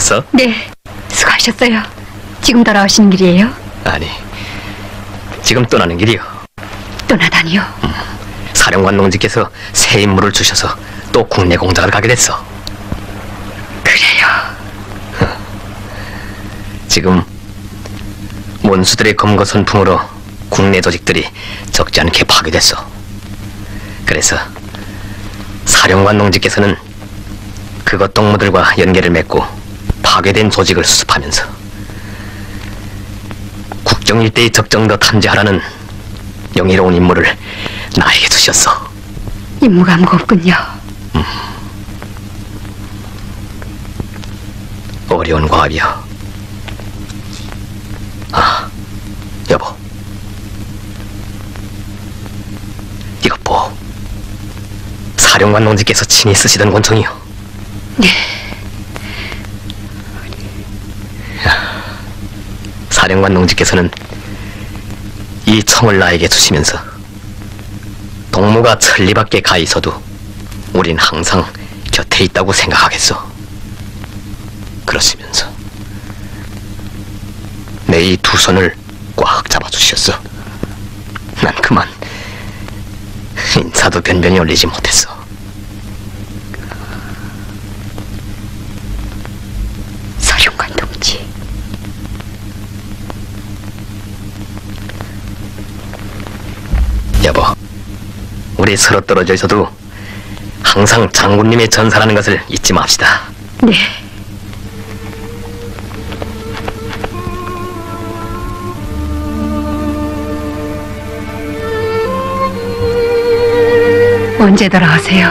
오셨어? 네, 수고하셨어요. 지금 돌아오시는 길이에요? 아니, 지금 떠나는 길이요. 떠나다니요? 사령관 농지께서 새 임무를 주셔서 또 국내 공작을 가게 됐어. 그래요. 지금 원수들의 검거 선풍으로 국내 조직들이 적지 않게 파괴됐어. 그래서 사령관 농지께서는 그것 동무들과 연계를 맺고 파괴된 조직을 수습하면서 국경 일대의 적정도 탐지하라는 영예로운 임무를 나에게 주셨어. 임무가 무겁군요. 어려운 과업이요. 아, 여보, 이것 보. 사령관 농지께서 친히 쓰시던 권총이요. 네. 사령관 농지께서는 이 총을 나에게 주시면서 동무가 천리 밖에 가 있어도 우린 항상 곁에 있다고 생각하겠어. 그러시면서 내 이 두 손을 꽉 잡아주셨어. 난 그만 인사도 변변히 올리지 못했어. 사령관 동지. 여보, 우리 서로 떨어져 있어도 항상 장군님의 전사라는 것을 잊지 맙시다. 네. 언제 돌아오세요?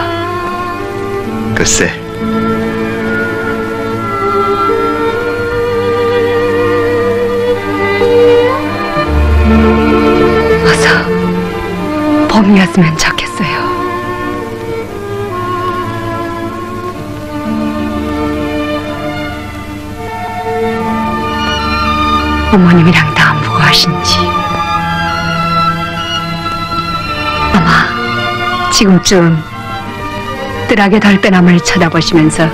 글쎄, 어서 봄이었으면 좋겠어요. 어머님이랑 다 안 보고 하신지. 아마 지금쯤 뜰하게 달배나무를 쳐다보시면서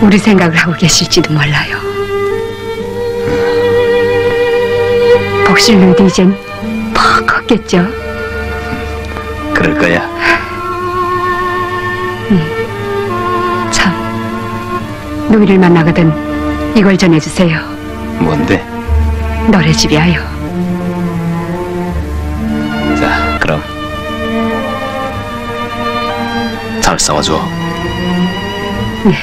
우리 생각을 하고 계실지도 몰라요. 복실눈도 이젠 퍽 컸겠죠? 그럴 거야. 참, 누이를 만나거든 이걸 전해주세요. 뭔데? 노래집이야요. 자, 그럼 잘 싸워줘. 네.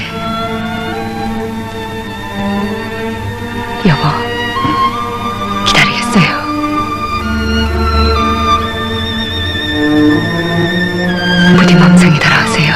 여보, 기다리겠어요. 부디 맘상이 돌아오세요.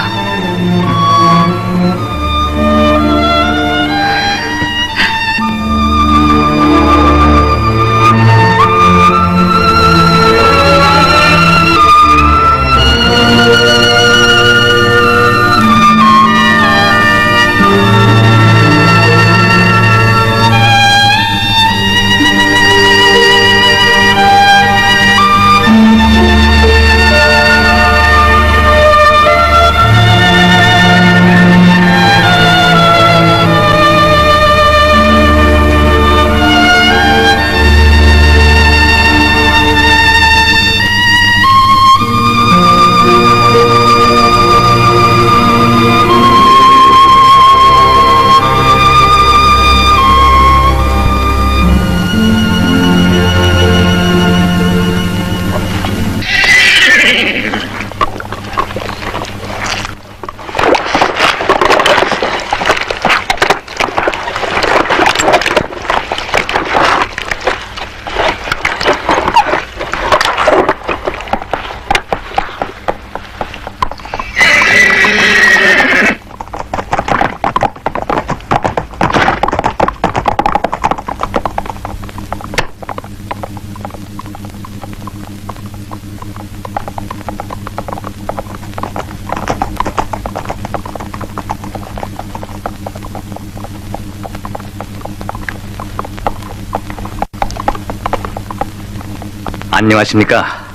안녕하십니까?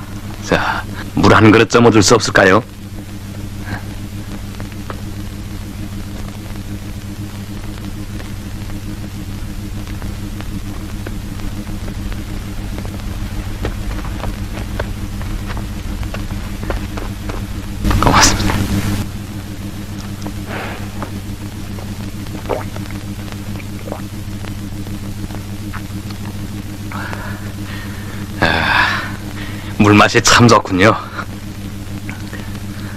자, 물 한 그릇 쪄먹을 수 없을까요? 물맛이 참 좋군요.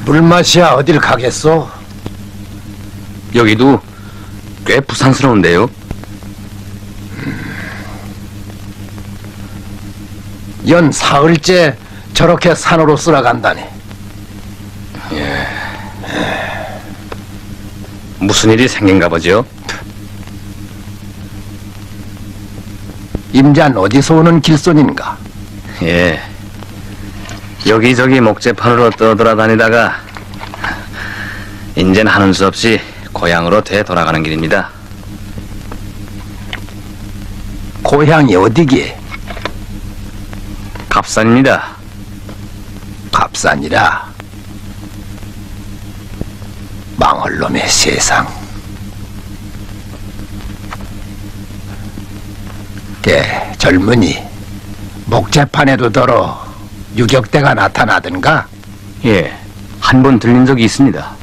물맛이야 어딜 가겠소? 여기도 꽤 부산스러운데요. 연 사흘째 저렇게 산으로 쓸어간다니. 무슨 일이 생긴가 보죠? 임잔 어디서 오는 길손인가? 예. 여기저기 목재판으로 떠돌아다니다가 인젠 하는 수 없이 고향으로 되돌아가는 길입니다. 고향이 어디기에? 갑산입니다. 갑산이라. 망할 놈의 세상. 젊은이 목재판에도 더러 유격대가 나타나던가? 예. 한 번 들린 적이 있습니다.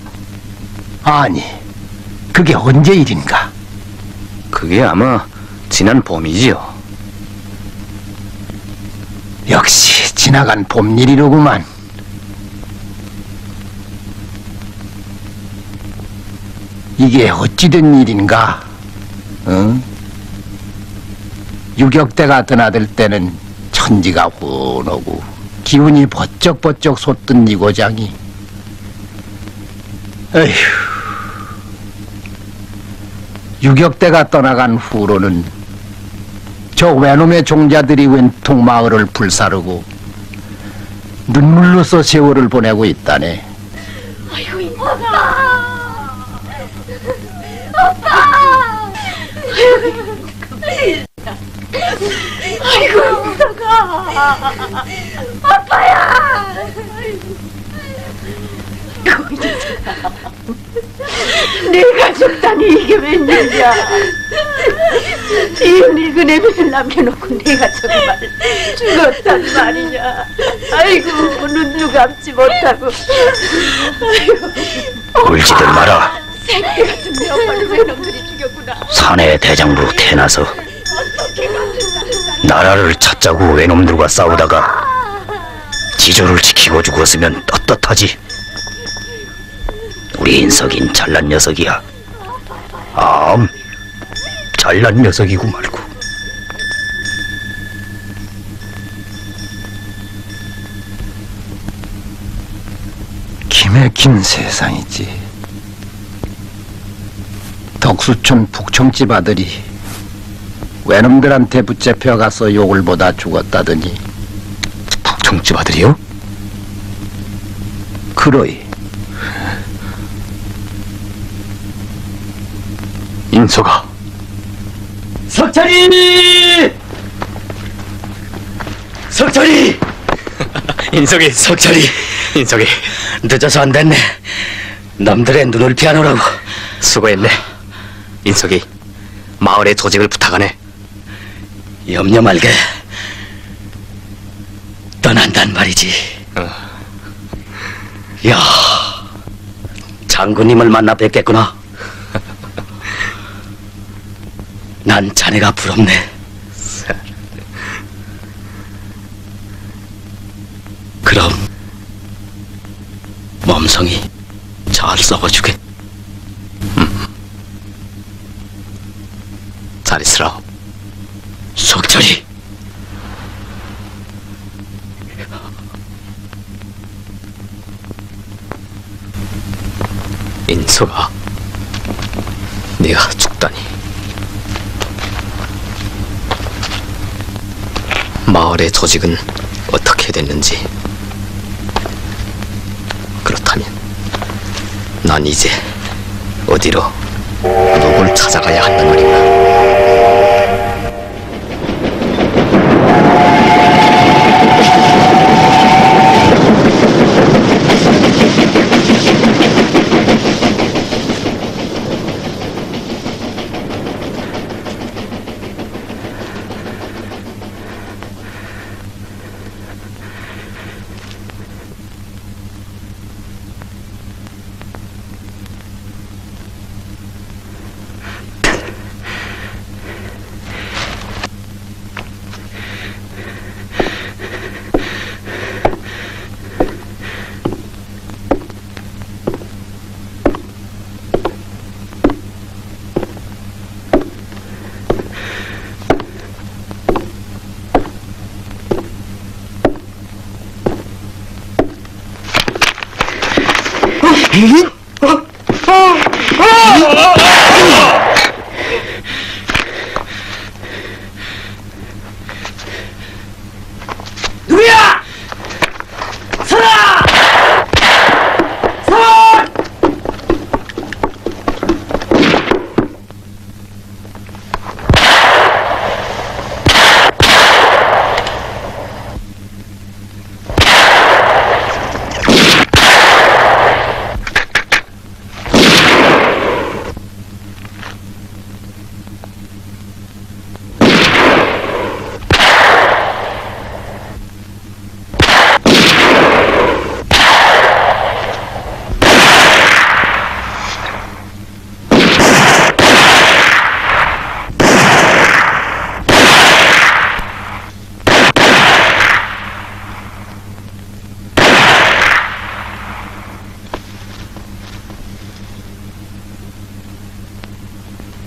아니, 그게 언제 일인가? 그게 아마 지난 봄이지요. 역시 지나간 봄일이로구만. 이게 어찌된 일인가? 응? 유격대가 드나들 때는 천지가 훈오고 기운이 버쩍버쩍 솟던 이 고장이, 에휴, 유격대가 떠나간 후로는 저 외놈의 종자들이 웬통 마을을 불사르고 눈물로써 세월을 보내고 있다네. 아이고 인서가 아빠 아이고 인서가 아빠야 내가 죽다니 이게 웬일이야. 이 늙은 애비를 남겨놓고 내가 정말 죽었단 말이냐. 아이고 눈도 감지 못하고. 아이고 울지들 마라. 새끼 같은 내 엄마를 왜 놈들이 죽였구나. 사내의 대장부로 태어나서 어떻게 감지. 나라를 찾자고 외놈들과 싸우다가 지조를 지키고 죽었으면 떳떳하지. 우리 인석인 잘난 녀석이야. 잘난 녀석이고 말고. 기맥힌 세상이지. 덕수촌 북청집 아들이 외놈들한테 붙잡혀 가서 욕을 보다 죽었다더니. 북청집 아들이요? 그러이. 인석아. 석철이! 석철이! 인석이, 석철이. 인석이, 늦어서 안 됐네. 남들의 눈을 피하노라고. 수고했네. 인석이, 마을의 조직을 부탁하네. 염려 말게. 떠난단 말이지. 야, 장군님을 만나 뵙겠구나. 난 자네가 부럽네. 그럼 몸성이 잘 썩어주게. 잘 있으라. 석철이. 인석아, 네가 죽다니. 마을의 조직은 어떻게 됐는지. 그렇다면 난 이제 어디로, 누굴 찾아가야 한단 말인가. 누구야? 서라!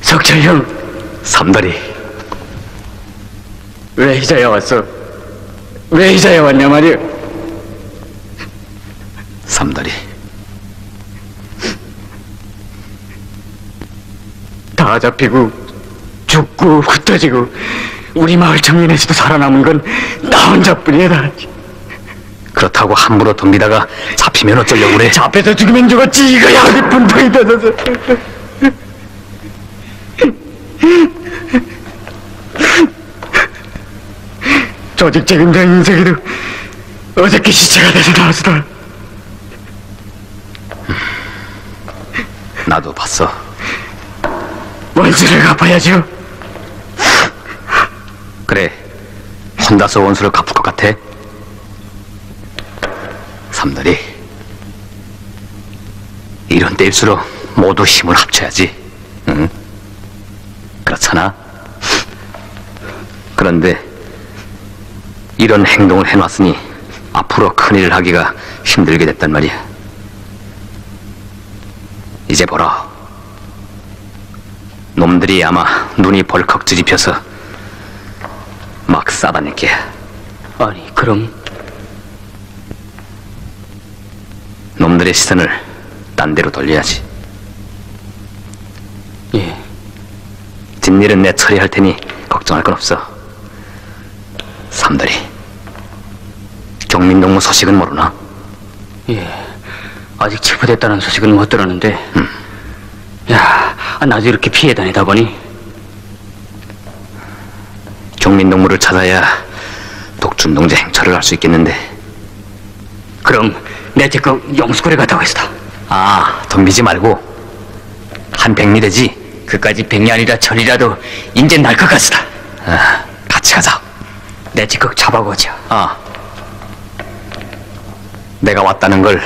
석철 형, 삼다리, 왜 이자에 왔어? 왜 이자에 왔냐 말이야? 삼다리. 다 잡히고 죽고 흩어지고 우리 마을 청년에서도 살아남은 건 나 혼자뿐이다. 그렇다고 함부로 덤비다가 잡히면 어쩌려고 그래? 잡혀서 죽으면 죽었지, 이거야. 어디 분통이 터져서. 조직 책임자 인석이도 어저께 시체가 돼서 나왔어. 나도 봤어. 원수를 갚아야죠. 그래, 혼자서 원수를 갚을 것 같아? 삼다리, 이런 때일수록 모두 힘을 합쳐야지. 응? 그렇잖아. 그런데 이런 행동을 해놨으니 앞으로 큰일을 하기가 힘들게 됐단 말이야. 이제 보라. 놈들이 아마 눈이 벌컥 뒤집혀서 막 싸다닐 게야. 아니, 그럼 놈들의 시선을 딴 데로 돌려야지. 예. 뒷일은 내 처리할 테니 걱정할 건 없어. 삼다리, 경민동무 소식은 모르나? 예. 아직 체포됐다는 소식은 못 들었는데. 야, 나도 이렇게 피해 다니다 보니. 경민동무를 찾아야 독춘동제 행처를 할 수 있겠는데. 그럼 내 적극 용수골에 갔다고 했어. 아, 덤비지 말고 한 백리 되지? 그까지 백리 아니라 천이라도 인제 날 것 같으다. 아, 같이 가자. 내 적극 잡아보자. 아, 내가 왔다는 걸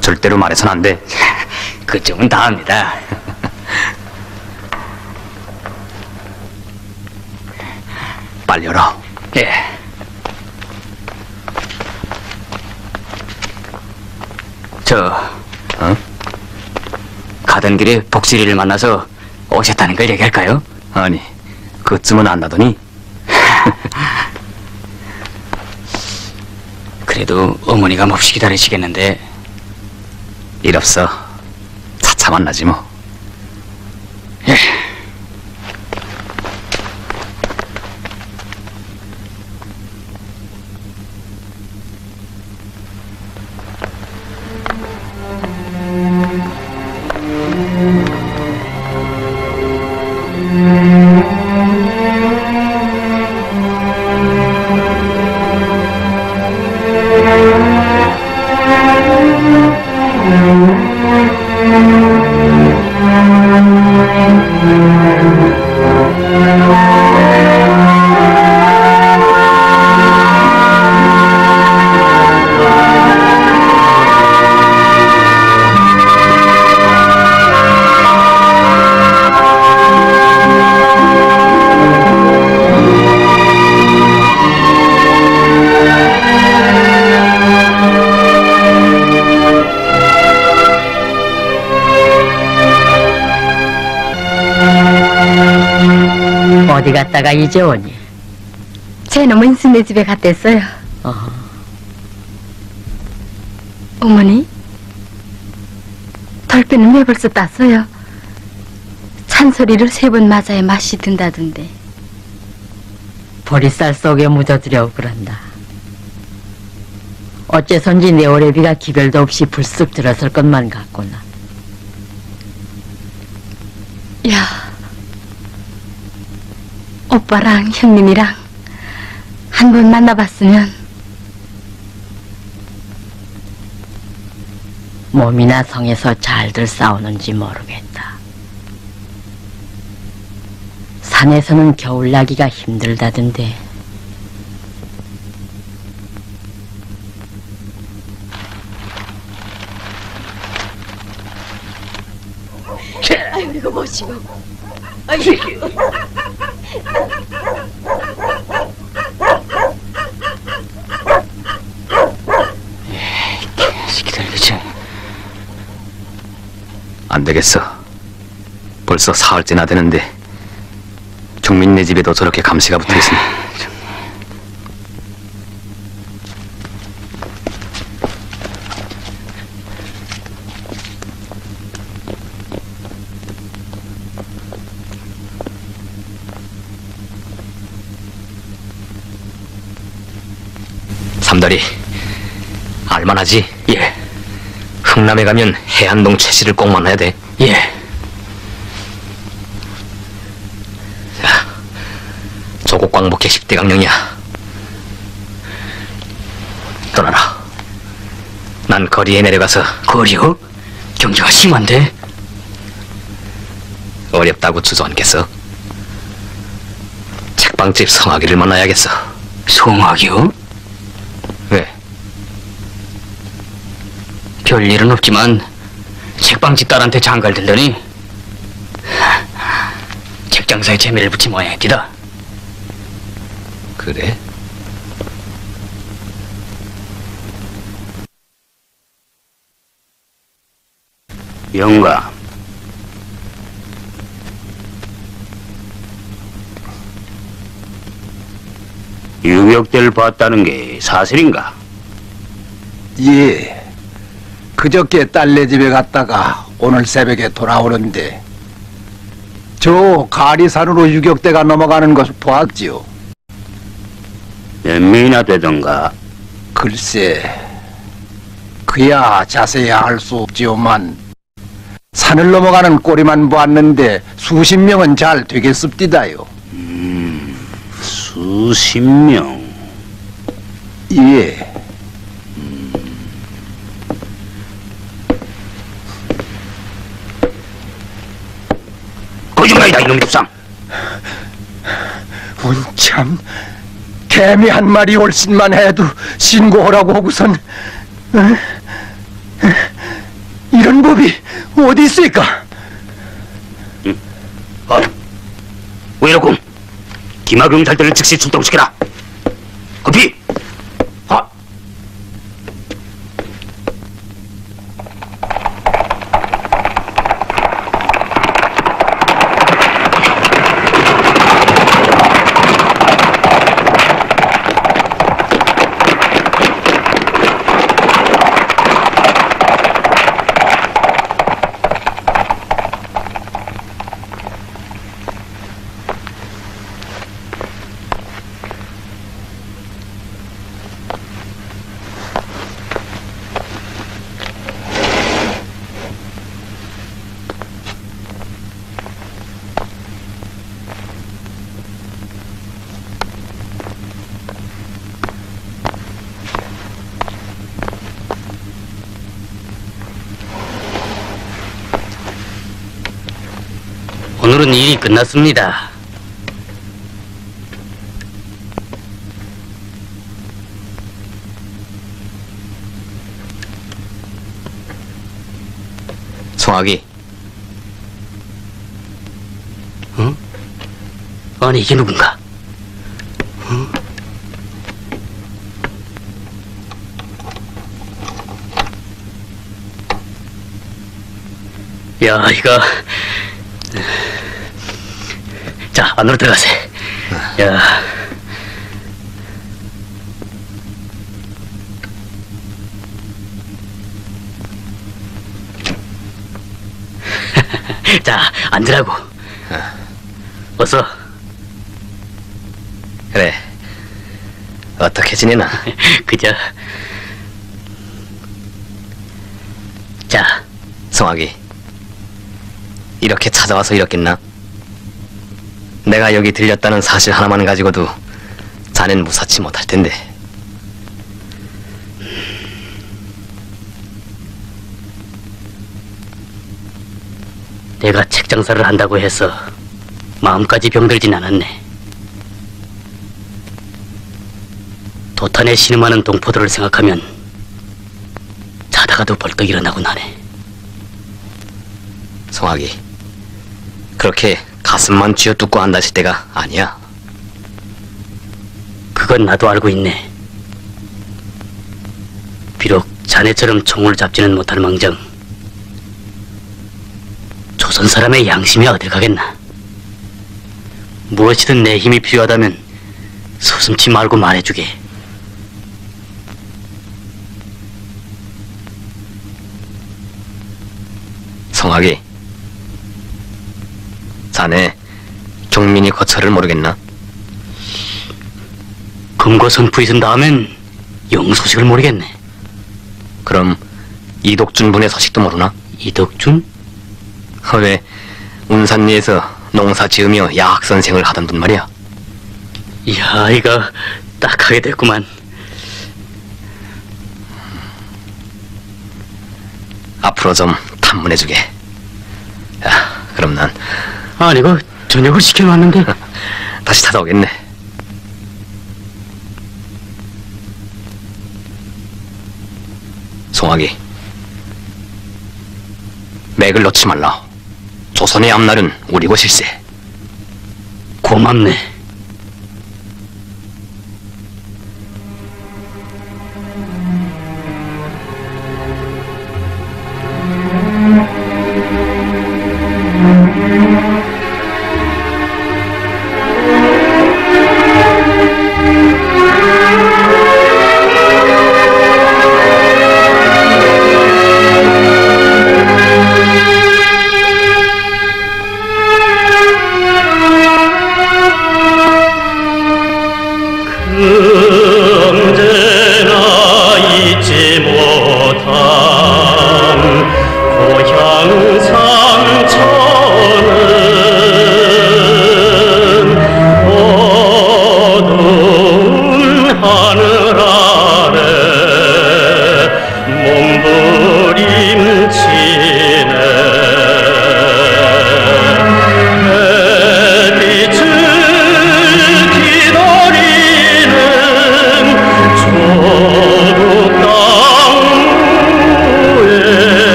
절대로 말해선 안 돼. 그쪽은 다 합니다. 빨리 열어. 예. 어? 가던 길에 복실이를 만나서 오셨다는 걸 얘기할까요? 아니, 그쯤은 안다더니. 그래도 어머니가 몹시 기다리시겠는데. 일 없어. 차차 만나지 뭐. 예. 어디 갔다가 이제 오니? 제 놈은 순네 집에 갔댔어요. 어머니? 덜빼는 왜 벌써 땄어요? 찬소리를 3번 맞아야 맛이 든다던데. 보리쌀 속에 묻어두려고 그런다. 어째선지 내 오래비가 기별도 없이 불쑥 들어설 것만 같구나. 야, 오빠랑 형님이랑 한 번 만나봤으면 몸이나 성에서 잘들 싸우는지 모르겠다. 산에서는 겨울 나기가 힘들다던데. 아이고 이거 뭐지고? 아이고. 새끼들 그치? 안 되겠어. 벌써 사흘째나 되는데 종민네 집에도 저렇게 감시가 붙어있으니. 삼다리 알만하지? 예, 흥남에 가면 해안동 최씨를 꼭 만나야 돼. 예. 자, 조국 광복회 10대 강령이야. 떠나라. 난 거리에 내려가서 거리요? 경계가 심한데? 어렵다고 주저앉겠어. 책방집 성하기를 만나야겠어. 송악이요? 왜? 별일은 없지만 책방집 딸한테 장갈 들더니 책장사에 재미를 붙인 모양이다. 그래? 영감, 유격대를 봤다는 게 사실인가? 예. 그저께 딸네 집에 갔다가 오늘 새벽에 돌아오는데 저 가리산으로 유격대가 넘어가는 것을 보았지요. 몇 명이나 되던가? 글쎄, 그야 자세히 알 수 없지요만 산을 넘어가는 꼬리만 보았는데 수십 명은 잘 되겠습디다요. 수십 명. 예. 거짓말이다 이놈의 족상. 운참 개미 한 마리 올신만 해도 신고하라고 하고선 이런 법이 어디 있을까? 왜 이러고? 기마경찰들을 즉시 출동시켜라. 급히. 오늘은 일이 끝났습니다. 송악이. 응? 아니 이게 누군가? 응? 야 이거 자 안으로 들어가세요. 야 자, 앉으라고. 어서. 그래. 어떻게 지내나? 그저. 자, 성학이 이렇게 찾아와서 이렇겠나? 내가 여기 들렸다는 사실 하나만 가지고도 자넨 무사치 못할 텐데. 내가 책 장사를 한다고 해서 마음까지 병들진 않았네. 도탄에 신음하는 동포들을 생각하면 자다가도 벌떡 일어나고 나네. 성학이 그렇게 가슴만 쥐어뜯고 한다실 때가 아니야. 그건 나도 알고 있네. 비록 자네처럼 총을 잡지는 못할 망정 조선 사람의 양심이 어딜 가겠나. 무엇이든 내 힘이 필요하다면 서슴지 말고 말해주게. 성학이, 자네 경민이 거처를 모르겠나? 금고선푸 있은 다음엔 영 소식을 모르겠네. 그럼 이독준 분의 소식도 모르나? 이덕준? 왜 운산리에서 농사 지으며 야학 선생을 하던 분 말이야. 이야, 이거 딱 하게 됐구만. 앞으로 좀 탐문해주게. 야, 그럼 난 아니, 그 저녁을 시켜놨는데. 다시 찾아오겠네. 송학이, 맥을 놓지 말라. 조선의 앞날은 우리 것일세. 고맙네.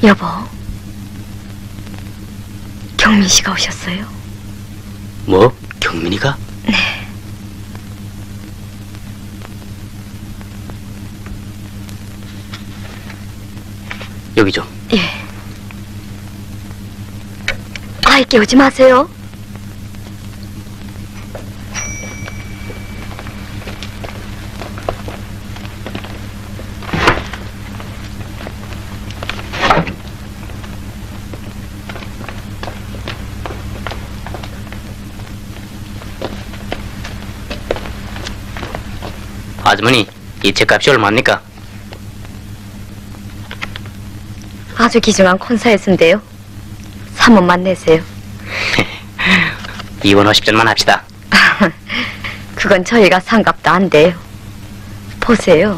여보, 경민 씨가 오셨어요? 뭐? 경민이가? 네. 여기 좀. 예. 아이, 깨우지 마세요. 아주머니, 이 책값이 얼마입니까? 아주 귀중한 콘사에서인데요. 3원만 내세요. 2원 50전만 합시다. 그건 저희가 상갑도 안 돼요. 보세요.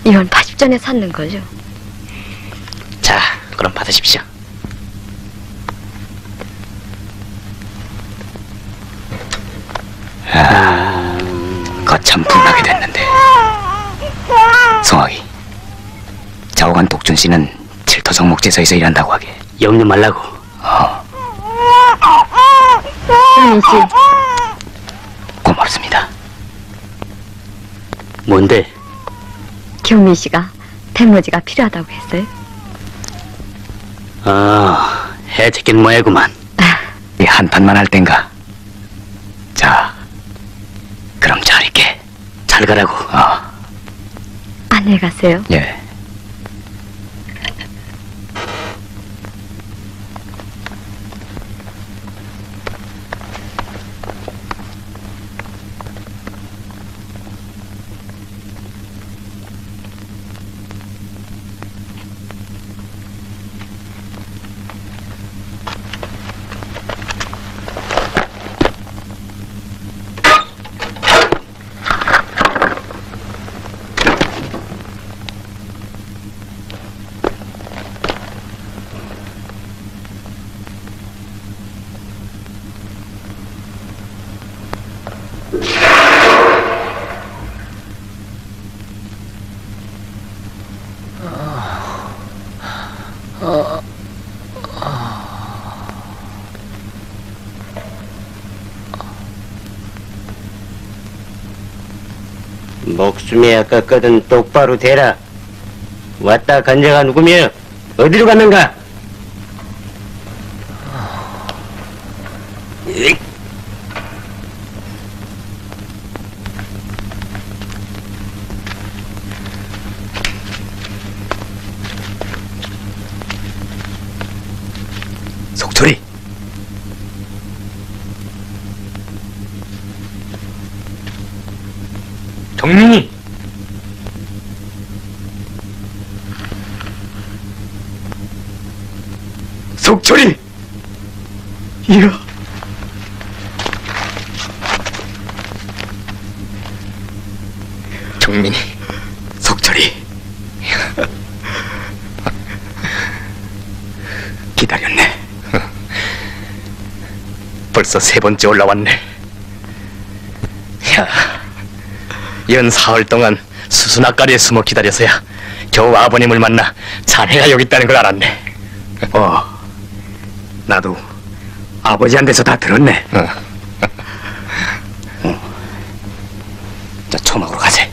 이건 80전에 샀는 거죠. 자, 그럼 받으십시오. 거참 분하게 됐는데. 송하기, 좌우간 독준 씨는 칠토성 목재소에서 일한다고 하게. 염려 말라고. 경민 씨, 고맙습니다. 뭔데? 경민 씨가 백로지가 필요하다고 했어요. 아, 해치킨 뭐야구만. 이 한판만 할 땐가. 자, 그럼 잘 있게. 잘 가라고. 안녕히 가세요. 예. 목숨이 아깝거든 똑바로 대라. 왔다 간 자가 누구며? 어디로 갔는가? 속초리. 경민이! 속초리. 이야. 경민이, 속초리. 기다렸네. 벌써 3번째 올라왔네. 야, 연 사흘 동안 수수낙가리에 숨어 기다려서야 겨우 아버님을 만나 자네가 여기 있다는 걸 알았네. 나도 아버지한테서 다 들었네. 저 초막으로 가세.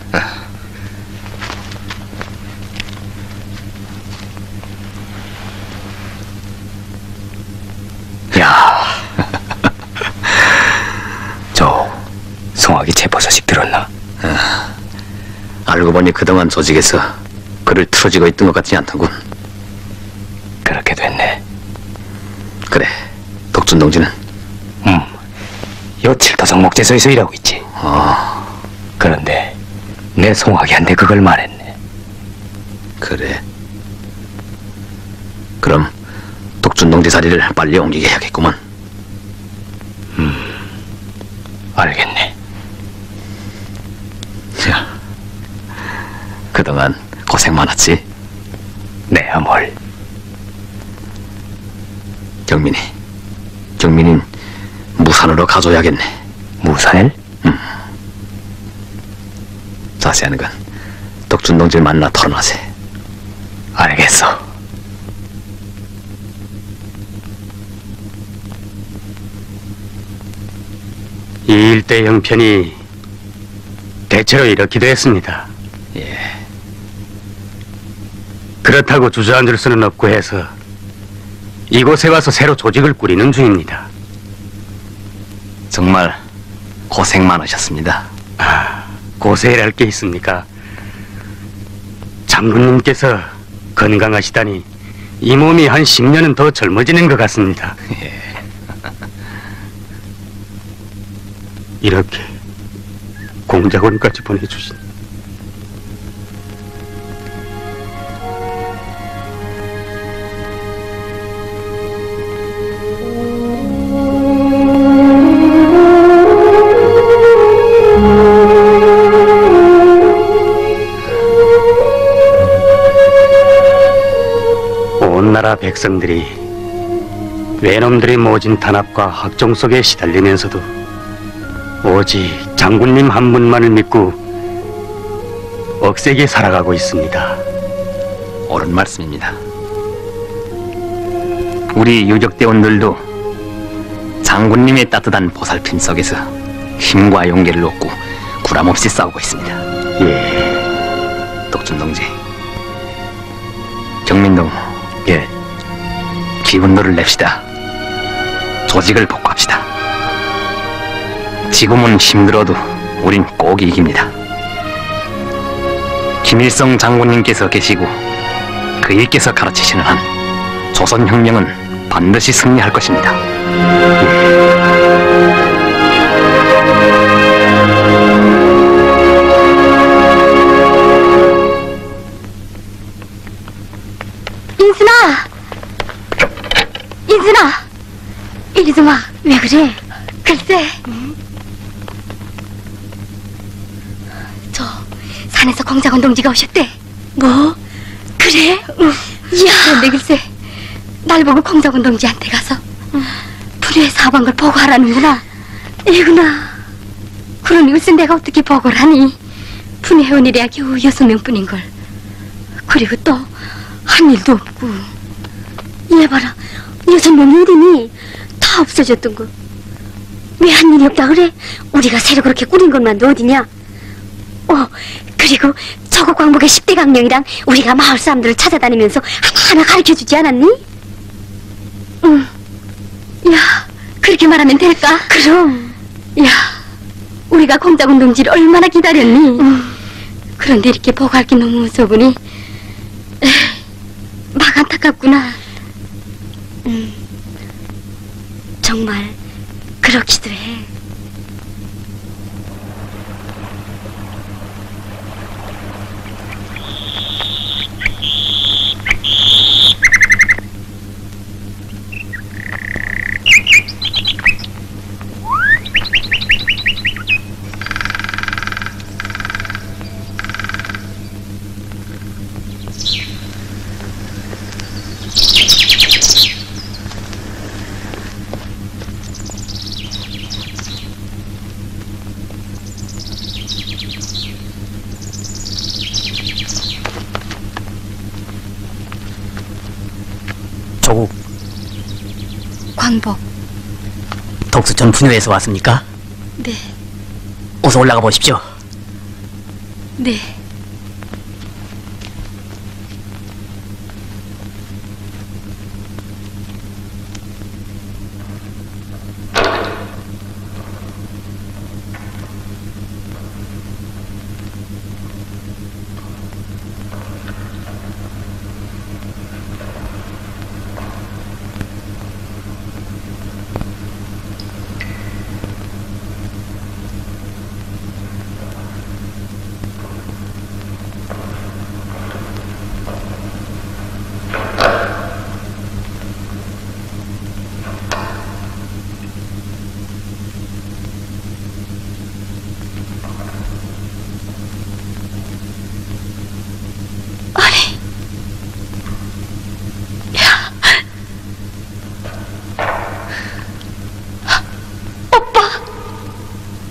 야, 저 송하기 체포 소식 들었나? 알고 보니 그동안 조직에서 그를 틀어지고 있던 것 같지 않더군. 그렇게 됐네. 그래, 독준 동지는? 요 칠토성 목재소에서 일하고 있지. 그런데 내 송하기한테 그걸 말했네. 그래. 그럼 독준 동지 자리를 빨리 옮기게 해야겠구먼. 알겠네. 야, 그동안 고생 많았지? 내야 뭘. 경민인 무산으로 가줘야겠네. 무산을? 자세한 건 독준 동지를 만나 토론하세. 알겠어. 이 일대 형편이 대체로 이렇게 됐습니다. 예. 그렇다고 주저앉을 수는 없고 해서 이곳에 와서 새로 조직을 꾸리는 중입니다. 정말 고생 많으셨습니다. 고생이랄 게 있습니까? 장군님께서 건강하시다니 이 몸이 한 10년은 더 젊어지는 것 같습니다. 이렇게 공작원까지 보내주신 온 나라 백성들이 외놈들의 모진 탄압과 학종 속에 시달리면서도 오직 장군님 한 분만을 믿고 억세게 살아가고 있습니다. 옳은 말씀입니다. 우리 유적대원들도 장군님의 따뜻한 보살핌 속에서 힘과 용기를 얻고 구람없이 싸우고 있습니다. 예, 독준 동지, 경민동, 예, 기분도를 냅시다. 조직을 복구합시다. 지금은 힘들어도 우린 꼭 이깁니다. 김일성 장군님께서 계시고 그일께서 가르치시는 한 조선혁명은 반드시 승리할 것입니다. 인순아! 인순아! 이리 좀 와. 왜 그래? 글쎄. 저 산에서 공작원 동지가 오셨대. 뭐? 그래? 이야. 그런데 글쎄 날 보고 공작원 동지한테 가서 불의에 사업한 걸 보고하라는구나. 이구나. 그러니 글쎄 내가 어떻게 보고를 하니. 분해해온 일이야 겨우 6명뿐인걸. 그리고 또 한 일도 없고. 얘 봐라, 6명이 어디니? 다 없어졌던 거. 왜 한 일이 없다 그래? 우리가 새로 그렇게 꾸린 것만도 어디냐? 그리고 저거 광복의 10대 강령이랑 우리가 마을 사람들을 찾아다니면서 하나하나 가르쳐주지 않았니? 응. 야, 그렇게 말하면 될까? 그럼. 야, 우리가 공작원 동지를 얼마나 기다렸니? 그런데 이렇게 보고할 게 너무 무서워 보니 막 안타깝구나. 정말 그렇기도 해. 조국, 광복. 독수천 분유에서 왔습니까? 네. 어서 올라가 보십시오. 네.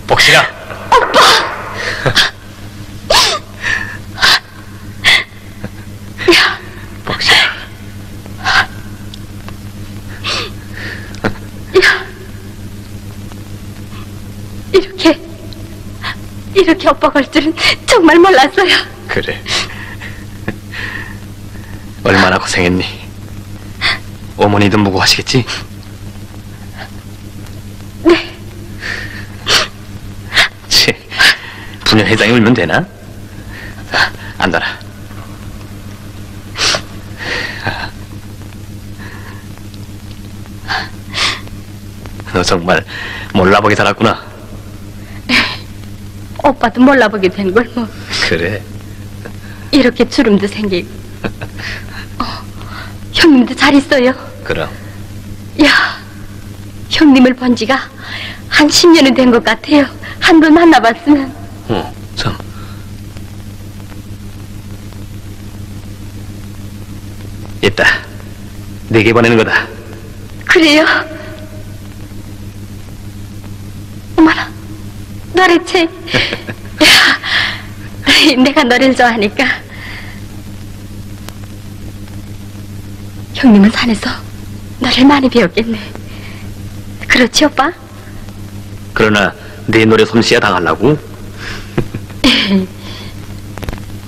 복시가. 오빠! 복시가. 이렇게 오빠가 올 줄은 정말 몰랐어요. 그래. 얼마나 고생했니? 어머니도 무고하시겠지? 네. 치, 분녀회장이 울면 되나? 자, 앉아라. 너 정말 몰라보게 살았구나. 오빠도 몰라보게 된 걸 뭐. 그래? 이렇게 주름도 생기고. 형님도 잘 있어요. 그럼. 야, 형님을 본 지가 한 10년은 된 것 같아요. 한 번 만나봤으면. 참. 있다. 네게 보내는 거다. 그래요? 어머나, 노래책. 야, 내가 노래를 좋아하니까. 형님은 산에서 노래를 많이 배웠겠네. 그렇지, 오빠? 그러나 네 노래 솜씨야 당하려고?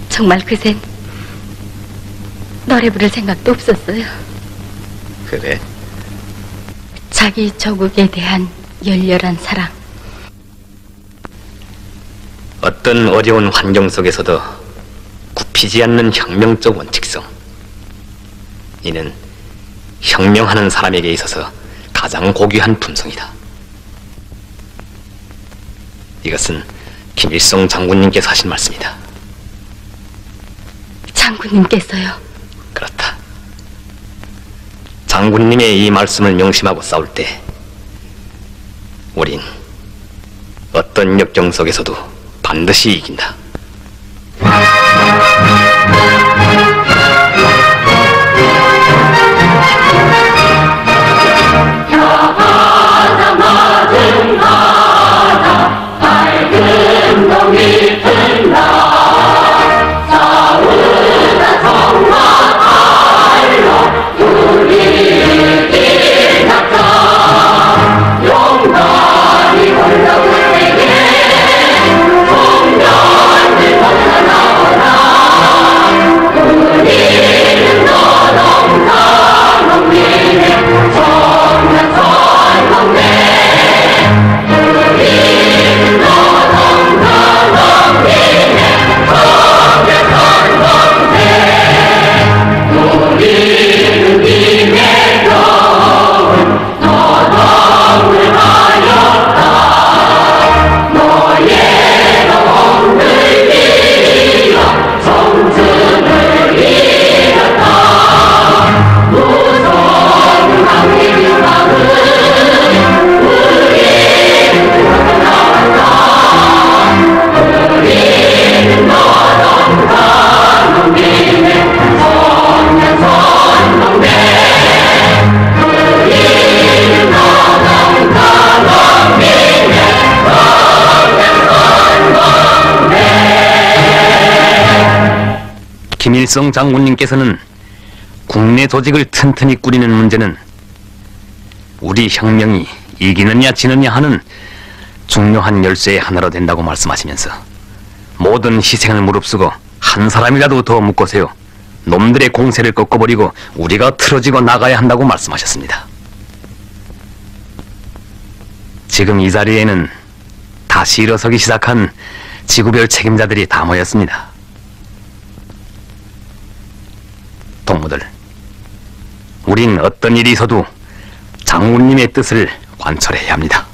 정말 그샌 노래 부를 생각도 없었어요. 그래? 자기 조국에 대한 열렬한 사랑. 어떤 어려운 환경 속에서도 굽히지 않는 혁명적 원칙성. 이는 혁명하는 사람에게 있어서 가장 고귀한 품성이다. 이것은 김일성 장군님께서 하신 말씀이다. 장군님께서요? 그렇다. 장군님의 이 말씀을 명심하고 싸울 때 우린 어떤 역경 속에서도 반드시 이긴다. 김일성 장군님께서는 국내 조직을 튼튼히 꾸리는 문제는 우리 혁명이 이기느냐 지느냐 하는 중요한 열쇠의 하나로 된다고 말씀하시면서 모든 희생을 무릅쓰고 한 사람이라도 더 묶어세요 놈들의 공세를 꺾어버리고 우리가 틀어지고 나가야 한다고 말씀하셨습니다. 지금 이 자리에는 다시 일어서기 시작한 지구별 책임자들이 다 모였습니다. 동무들, 우린 어떤 일이 있어도 장군님의 뜻을 관철해야 합니다.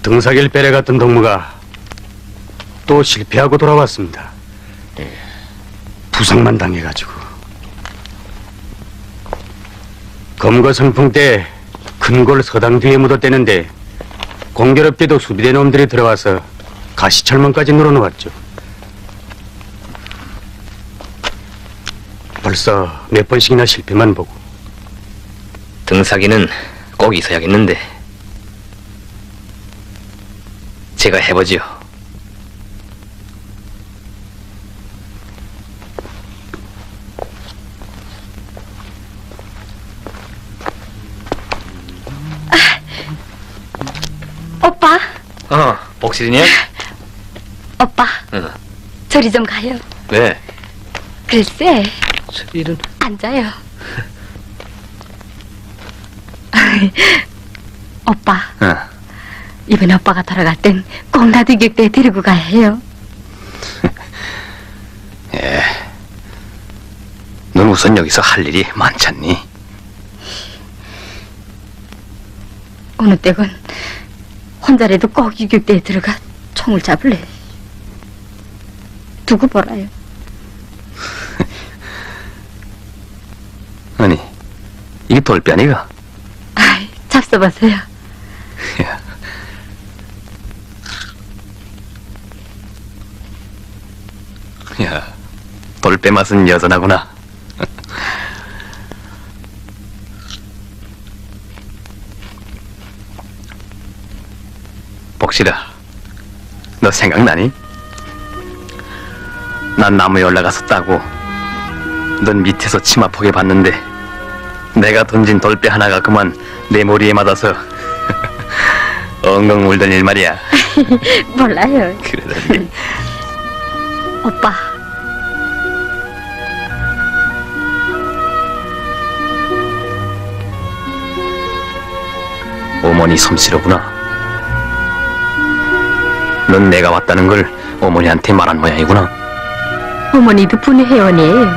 등사길 배려 같은 동무가 또 실패하고 돌아왔습니다. 부상만 당해가지고. 검거선풍 때 큰 골 서당 뒤에 묻었대는데 공교롭게도 수비대 놈들이 들어와서 가시철문까지 늘어놓았죠. 벌써 몇 번씩이나 실패만 보고. 등사기는 꼭 있어야겠는데 제가 해보지요. 오빠. 복실이냐? 오빠. 저리 좀 가요. 왜? 글쎄. 일은 앉아요. 오빠. 이번에 오빠가 돌아갈 땐 꼭 나도 이격대에 데리고 가야 해요. 예. 넌 우선 여기서 할 일이 많잖니? 어느 때건 혼자라도 꼭 유격대에 들어가 총을 잡을래. 두고 보라요. 아니, 이게 돌배 아니가? 아이, 잡숴보세요. 야, 돌배 맛은 여전하구나. 복실아, 너 생각나니? 난 나무에 올라가서 따고 넌 밑에서 치마폭에 봤는데 내가 던진 돌배 하나가 그만 내 머리에 맞아서 엉엉 울던 일 말이야. 몰라요. 그러더니 오빠, 어머니 솜씨로구나. 넌 내가 왔다는 걸 어머니한테 말한 모양이구나. 어머니도 분의 회원이에요.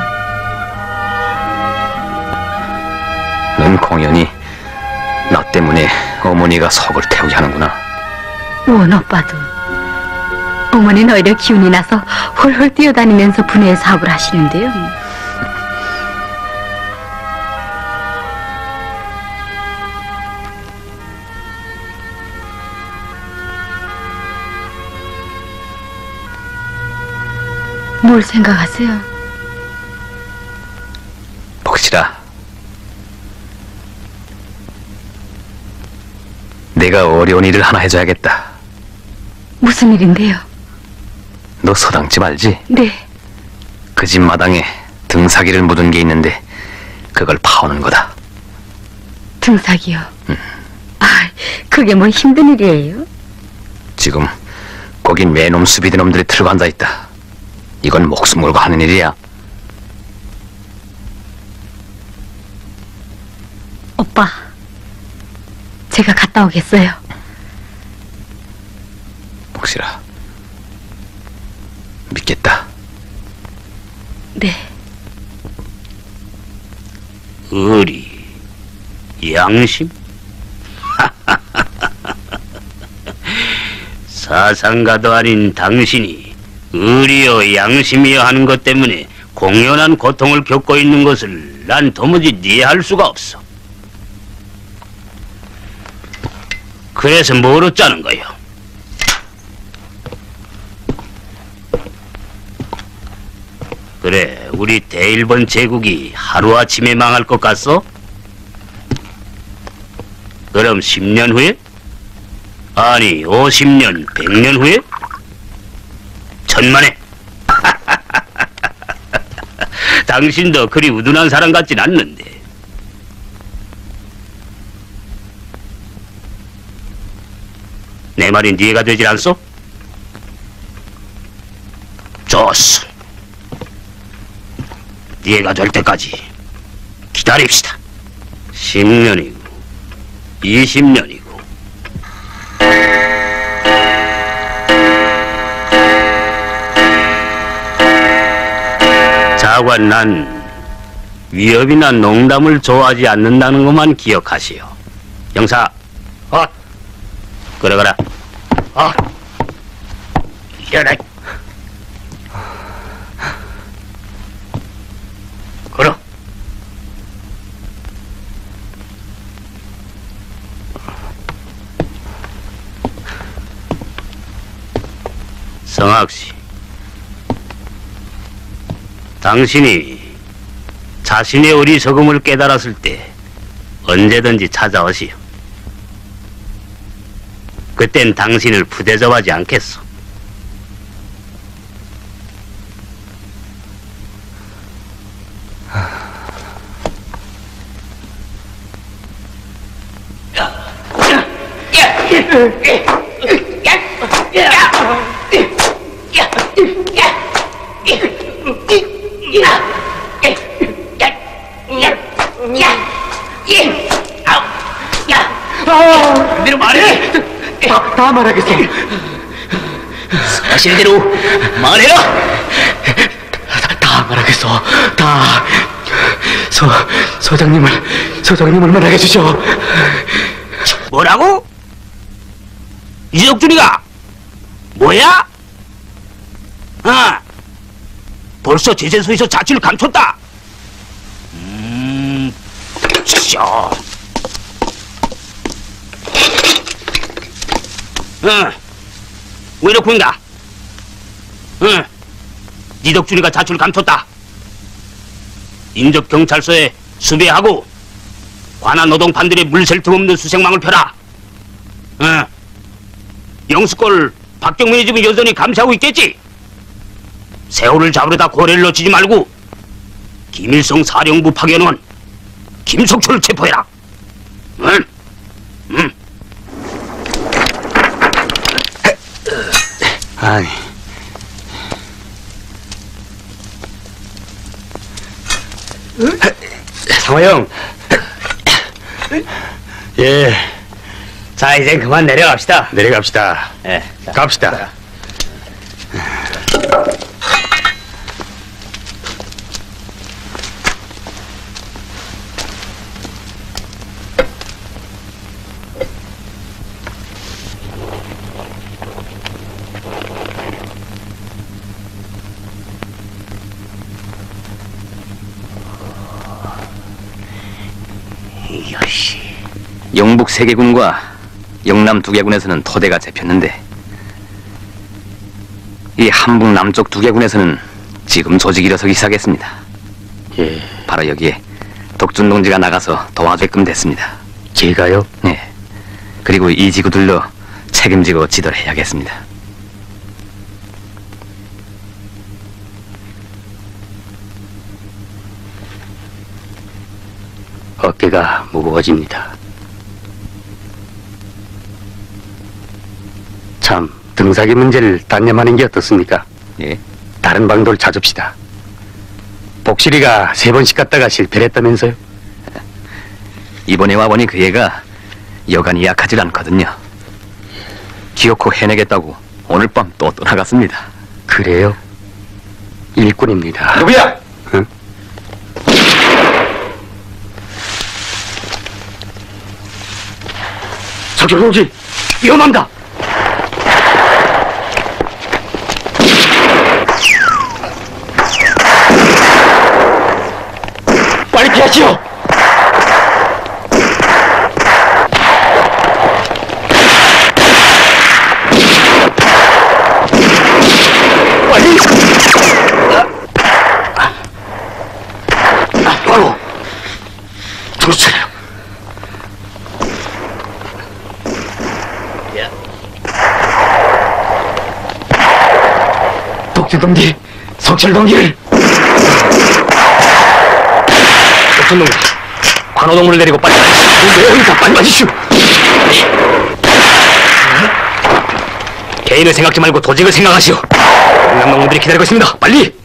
넌 공연히 나 때문에 어머니가 속을 태우게 하는구나. 원 오빠도. 어머니는 오히려 기운이 나서 홀홀 뛰어다니면서 분해 사업을 하시는데요. 뭘 생각하세요? 복실아, 내가 어려운 일을 하나 해줘야겠다. 무슨 일인데요? 너 서당집 알지? 네. 그 집 마당에 등사기를 묻은 게 있는데 그걸 파오는 거다. 등사기요? 아, 그게 뭐 힘든 일이에요? 지금 거긴 외놈 수비대 놈들이 틀고 앉아있다. 이건 목숨 걸고 하는 일이야. 오빠, 제가 갔다 오겠어요. 복실아, 믿겠다. 네. 의리, 양심? 사상가도 아닌 당신이 의리여 양심이여 하는 것 때문에 공연한 고통을 겪고 있는 것을 난 도무지 이해할 수가 없어. 그래서 뭘 어쩌는 거요? 그래, 우리 대일본 제국이 하루아침에 망할 것 같소? 그럼 10년 후에? 아니, 50년, 100년 후에? 천만에! 당신도 그리 우둔한 사람 같진 않는데. 내 말이 이해가 되질 않소? 좋소. 이해가 될 때까지 기다립시다. 10년이고 20년이고. 자관, 난 위협이나 농담을 좋아하지 않는다는 것만 기억하시오. 영사. 그래. 일어나. 걸어. 성학씨, 당신이 자신의 어리석음을 깨달았을 때 언제든지 찾아오시오. 그땐 당신을 부대접하지 않겠소. 그대로 말해. 다 말하겠어. 사실대로 말해라. 다 말하겠어. 다. 소장님을 말하게 해주셔. 뭐라고? 이덕준이가 뭐야? 벌써 제재소에서 자취를 감췄다. 저. 왜 이렇게 인가? 이덕준이가 자취를 감췄다. 인접경찰서에 수배하고 관할 노동판들의 물샐 틈 없는 수색망을 펴라. 영수꼴 박경민이 지금 여전히 감시하고 있겠지? 세월을 잡으려다 고래를 놓치지 말고 김일성 사령부 파견원 김석철을 체포해라. 아니. 상호형. 예. 자, 이제 그만 내려갑시다. 내려갑시다. 예. 갑시다. 영북 3개군과 영남 2개군에서는 토대가 잡혔는데 이 한북 남쪽 2개군에서는 지금 조직이 일어서기 시작했습니다. 예. 바로 여기에 독준 동지가 나가서 도와주게끔 됐습니다. 제가요? 네. 그리고 이 지구들로 책임지고 지도를 해야겠습니다. 어깨가 무거워집니다. 참, 등사기 문제를 단념하는 게 어떻습니까? 예. 다른 방도를 찾읍시다. 복실이가 3번씩 갔다가 실패를 했다면서요? 이번에 와보니 그 애가 여간이 약하질 않거든요. 기어코 해내겠다고 오늘 밤 또 떠나갔습니다. 그래요? 일꾼입니다. 누구야? 응? 석철 동지, 위험합니다. 빨리 피하시오. 빨리. 도착해요. 독준 동지, 석철 동지를. 독준 동지, 관호동물을 내리고 빨리 가시오. 왜 여기서 빨리 가시오. 개인을 생각지 말고 조직을 생각하시오. 영남농민들이 기다리고 있습니다. 빨리.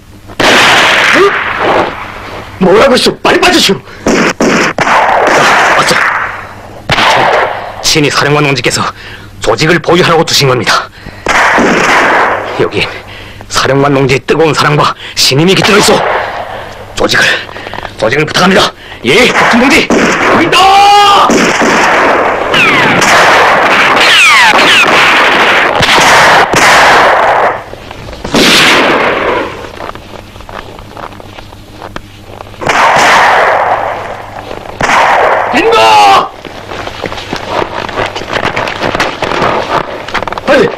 뭐라고 했소? 빨리 빠지시오. 어서. 신이 사령관 농지께서 조직을 보유하라고 두신 겁니다. 여기 사령관 농지의 뜨거운 사랑과 신임이 깃들어 있어. 조직을 부탁합니다. 예, 독준 동지. 여기 있다. 된다. 빨리.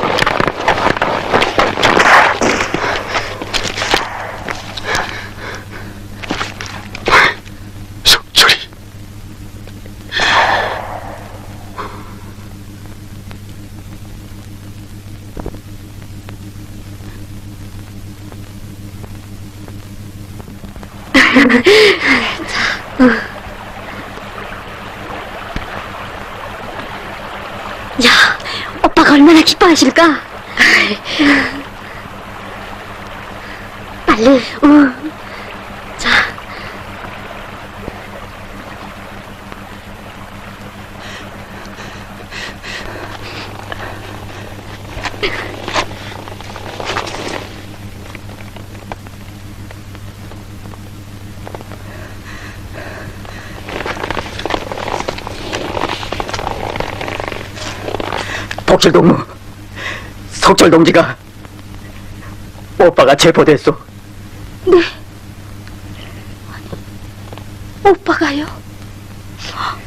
석철이. 야, 오빠가 얼마나 기뻐하실까? 빨리. 자. 석철 동무, 석철 동지가 오빠가 체포됐소. 네. 오빠가요? 오빠.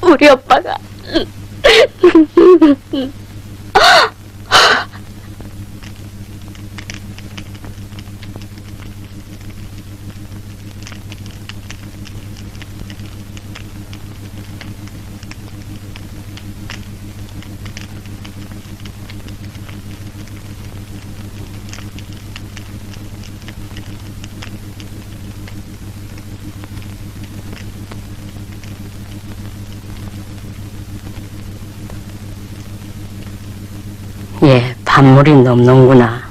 우리 오빠가 예, 반물이 넘는구나.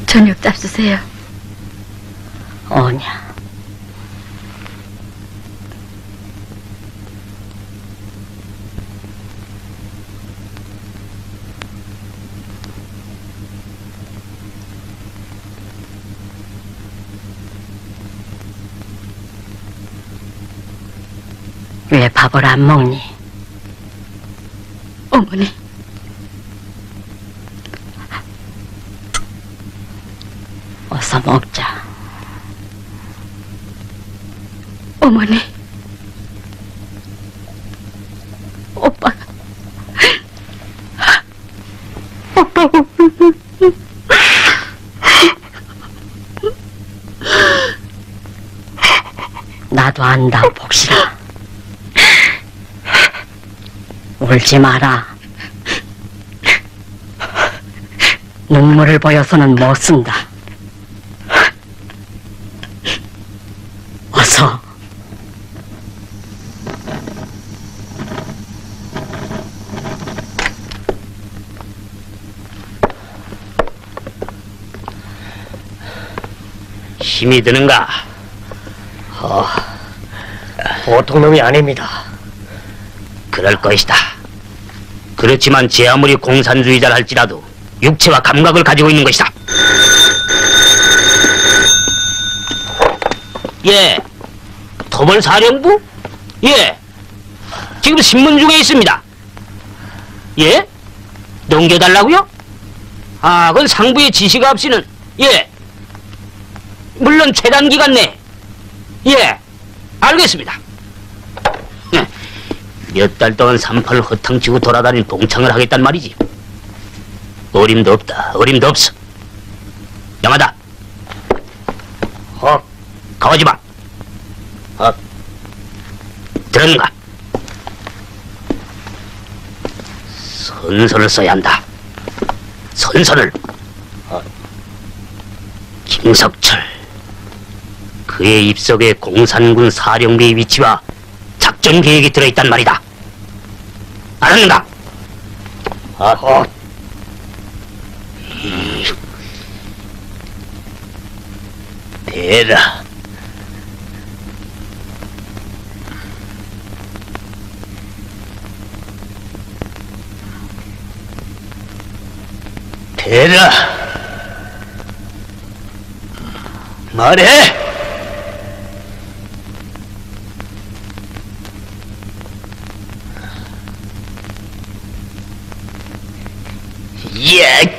저녁 잡수세요. 오냐. 왜 밥을 안 먹니? 어머니. 어서 먹자. 어머니. 오빠가. 오빠. 나도 안다, 복실아. 울지 마라. 눈물을 보여서는 못 쓴다. 어서. 힘이 드는가? 보통 놈이 아닙니다. 그럴 것이다. 그렇지만 제 아무리 공산주의자라 할지라도 육체와 감각을 가지고 있는 것이다. 예, 토벌사령부? 예, 지금 신문 중에 있습니다. 예? 넘겨달라고요? 아, 그건 상부의 지시가 없이는. 예, 물론 최단기간 내. 예, 알겠습니다. 몇 달 동안 산팔을 허탕치고 돌아다닌 동창을 하겠단 말이지. 어림도 없다. 어림도 없어. 양하다. 가오지 마. 들었는가? 선서를 써야 한다. 선서를. 김석철. 그의 입속에 공산군 사령부의 위치와 작전 계획이 들어있단 말이다. 알았는가? 대라. 대라. 말해. 예.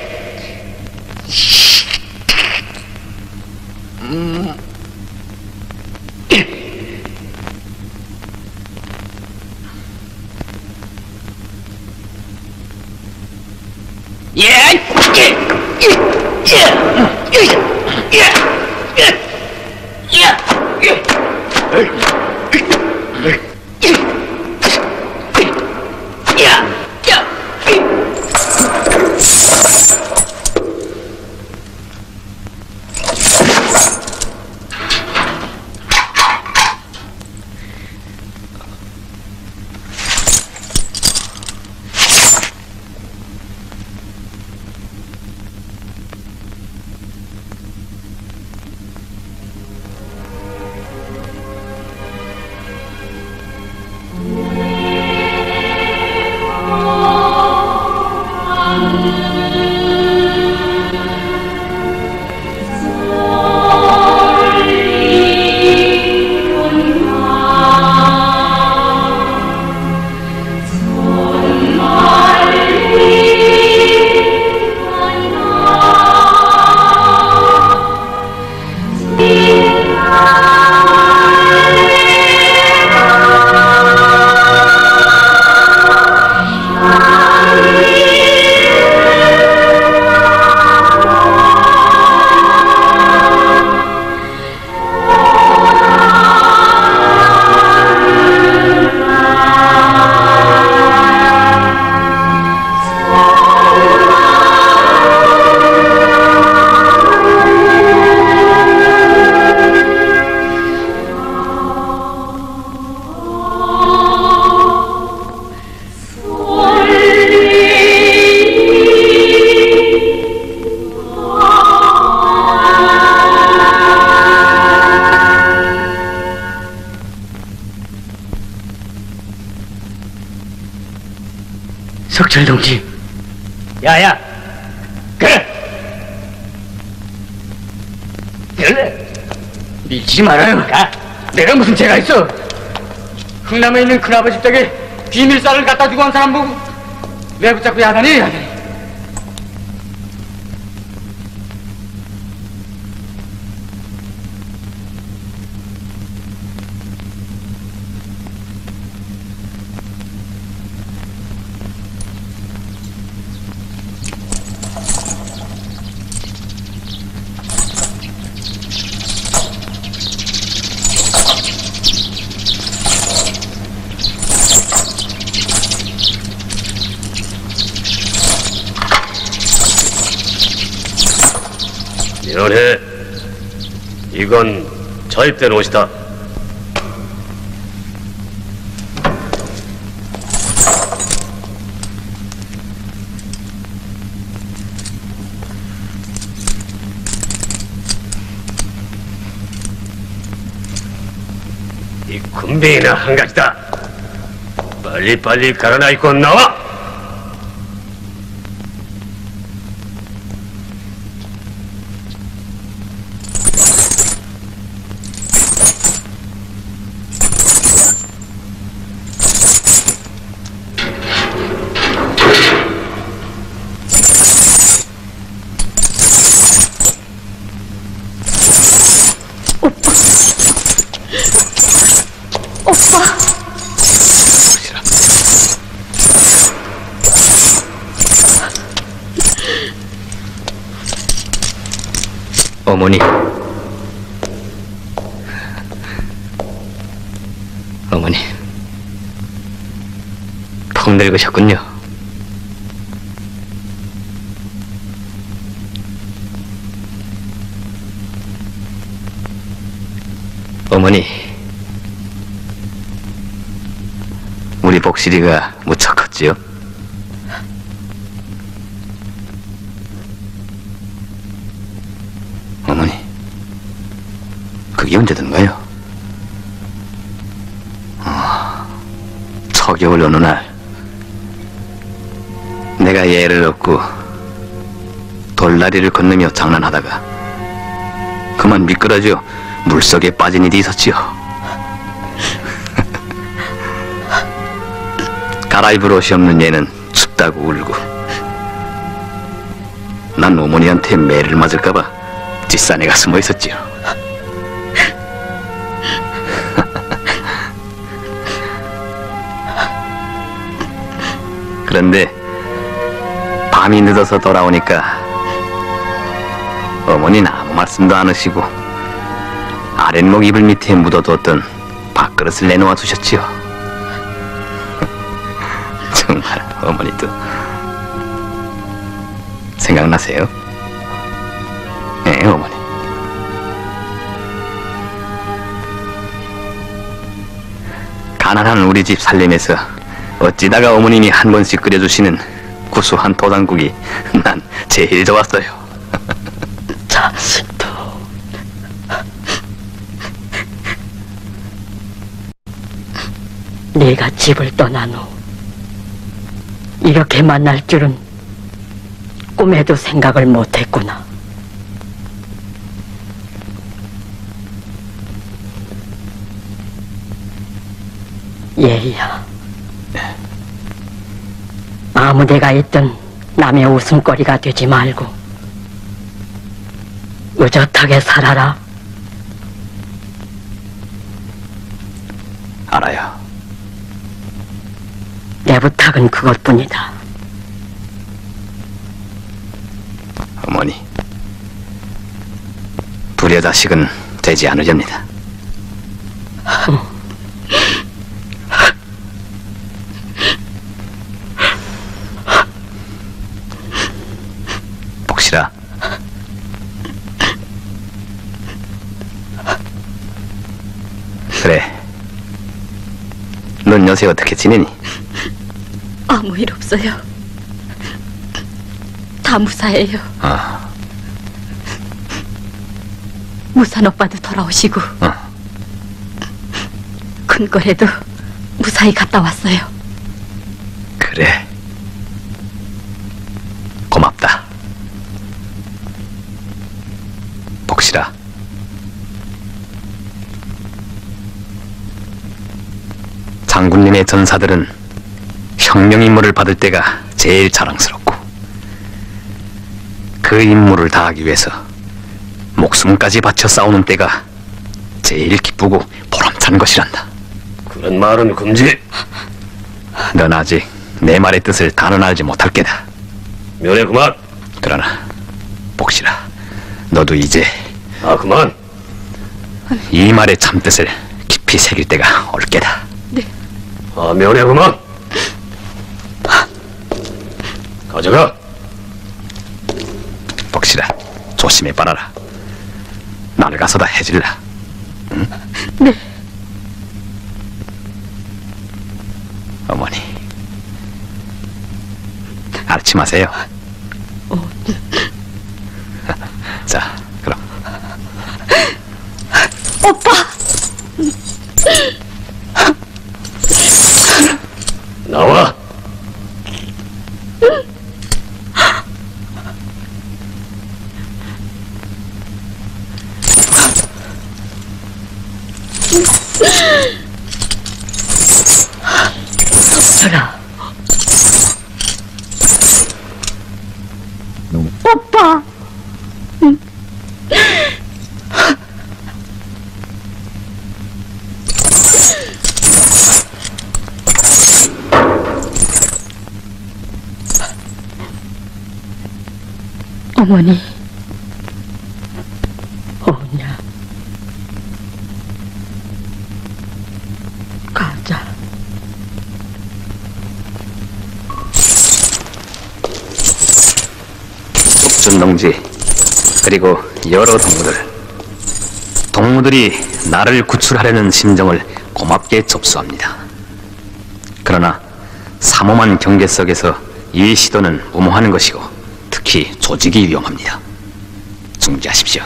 석철 동지. 야야. 그래. 밀치지 말아요. 가. 내가 무슨 죄가 있어? 흥남에 있는 큰아버지 댁에 비밀쌀을 갖다 주고 한 사람 보고 왜 붙잡고 야단이. 연해, 이건 자입된 옷이다. 이 군뱅이나 한 가지다. 빨리빨리 갈아나 입고 나와! 어머니. 어머니. 푹 늙으셨군요. 어머니. 우리 복실이가 무척 컸지요? 어머니, 그게 언제든가요? 초겨울 어느 날 내가 얘를 얻고 돌다리를 건너며 장난하다가 그만 미끄러져 물속에 빠진 일이 있었지요. 갈아입을 옷이 없는 얘는 춥다고 울고, 난 어머니한테 매를 맞을까봐 뒷산에가 숨어 있었지요. 그런데 밤이 늦어서 돌아오니까 어머니는 아무 말씀도 안 하시고 아랫목 이불 밑에 묻어뒀던 밥그릇을 내놓아 두셨지요. 정말 어머니도 생각나세요? 네, 어머니. 가난한 우리 집 살림에서 어찌다가 어머님이 한 번씩 끓여주시는 구수한 도장국이 난 제일 좋았어요. 자식도. 네가 집을 떠난 후 이렇게 만날 줄은 꿈에도 생각을 못했구나. 예희야, 아무 데가 있든 남의 웃음거리가 되지 말고 의젓하게 살아라. 알아요. 내 부탁은 그것뿐이다. 어머니, 불효자식은 되지 않으렵니다. 복실아, 그래, 넌 요새 어떻게 지내니? 아무 일 없어요. 다 무사해요. 무산 오빠도 돌아오시고 큰거래도 무사히 갔다 왔어요. 그래, 고맙다. 복실아, 장군님의 전사들은 혁명 임무를 받을 때가 제일 자랑스럽고, 그 임무를 다하기 위해서 목숨까지 바쳐 싸우는 때가 제일 기쁘고 보람찬 것이란다. 그런 말은 금지. 넌 아직 내 말의 뜻을 단언하지 못할 게다. 면회 그만. 그러나 복실아, 너도 이제 그만. 이 말의 참뜻을 깊이 새길 때가 올 게다. 네. 면회 그만. 가져가. 복실아, 조심해 빨아라. 나를 가서다 해질라. 응? 네. 어머니, 아르침하세요. 자, 그럼. 오빠! 나와. 석철아, 오빠! 어머니. 오냐. 가자. 옥준농지 그리고 여러 동무들이 나를 구출하려는 심정을 고맙게 접수합니다. 그러나 삼엄한 경계 속에서 이 시도는 무모하는 것이고 특히 조직이 위험합니다. 중지하십시오.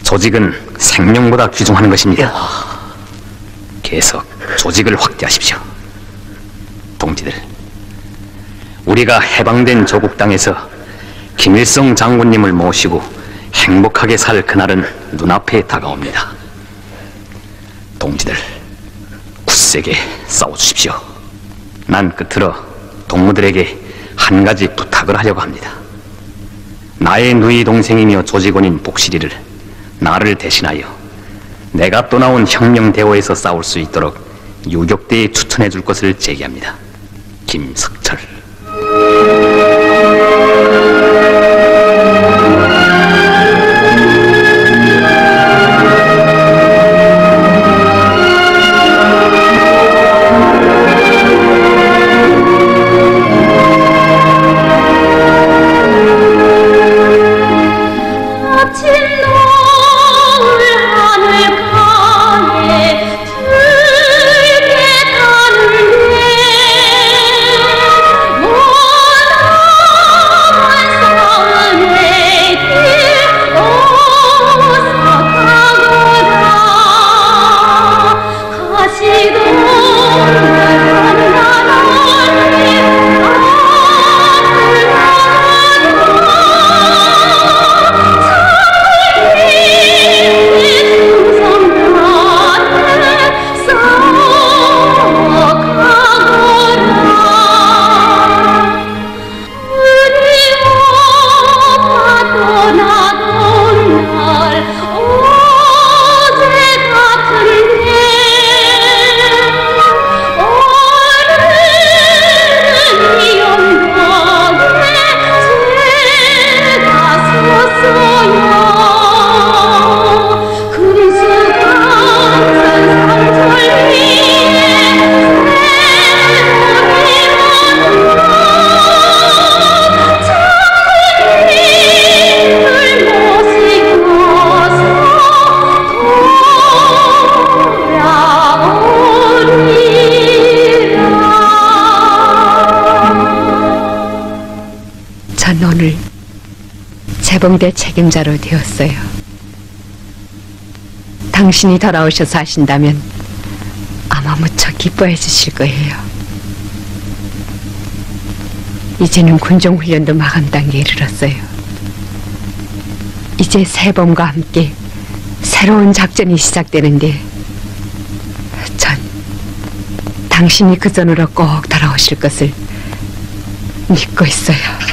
조직은 생명보다 귀중한 것입니다. 계속 조직을 확대하십시오. 동지들, 우리가 해방된 조국 땅에서 김일성 장군님을 모시고 행복하게 살 그날은 눈앞에 다가옵니다. 동지들, 굳세게 싸워주십시오. 난 끝으로 동무들에게 한 가지 부탁을 하려고 합니다. 나의 누이 동생이며 조직원인 복실이를 나를 대신하여 내가 또 나온 혁명대오에서 싸울 수 있도록 유격대에 추천해 줄 것을 제기합니다. 김석철. 오늘 재봉대 책임자로 되었어요. 당신이 돌아오셔서 하신다면 아마 무척 기뻐해 주실 거예요. 이제는 군종훈련도 마감 단계에 이르렀어요. 이제 새봄과 함께 새로운 작전이 시작되는데 전 당신이 그 전으로 꼭 돌아오실 것을 믿고 있어요.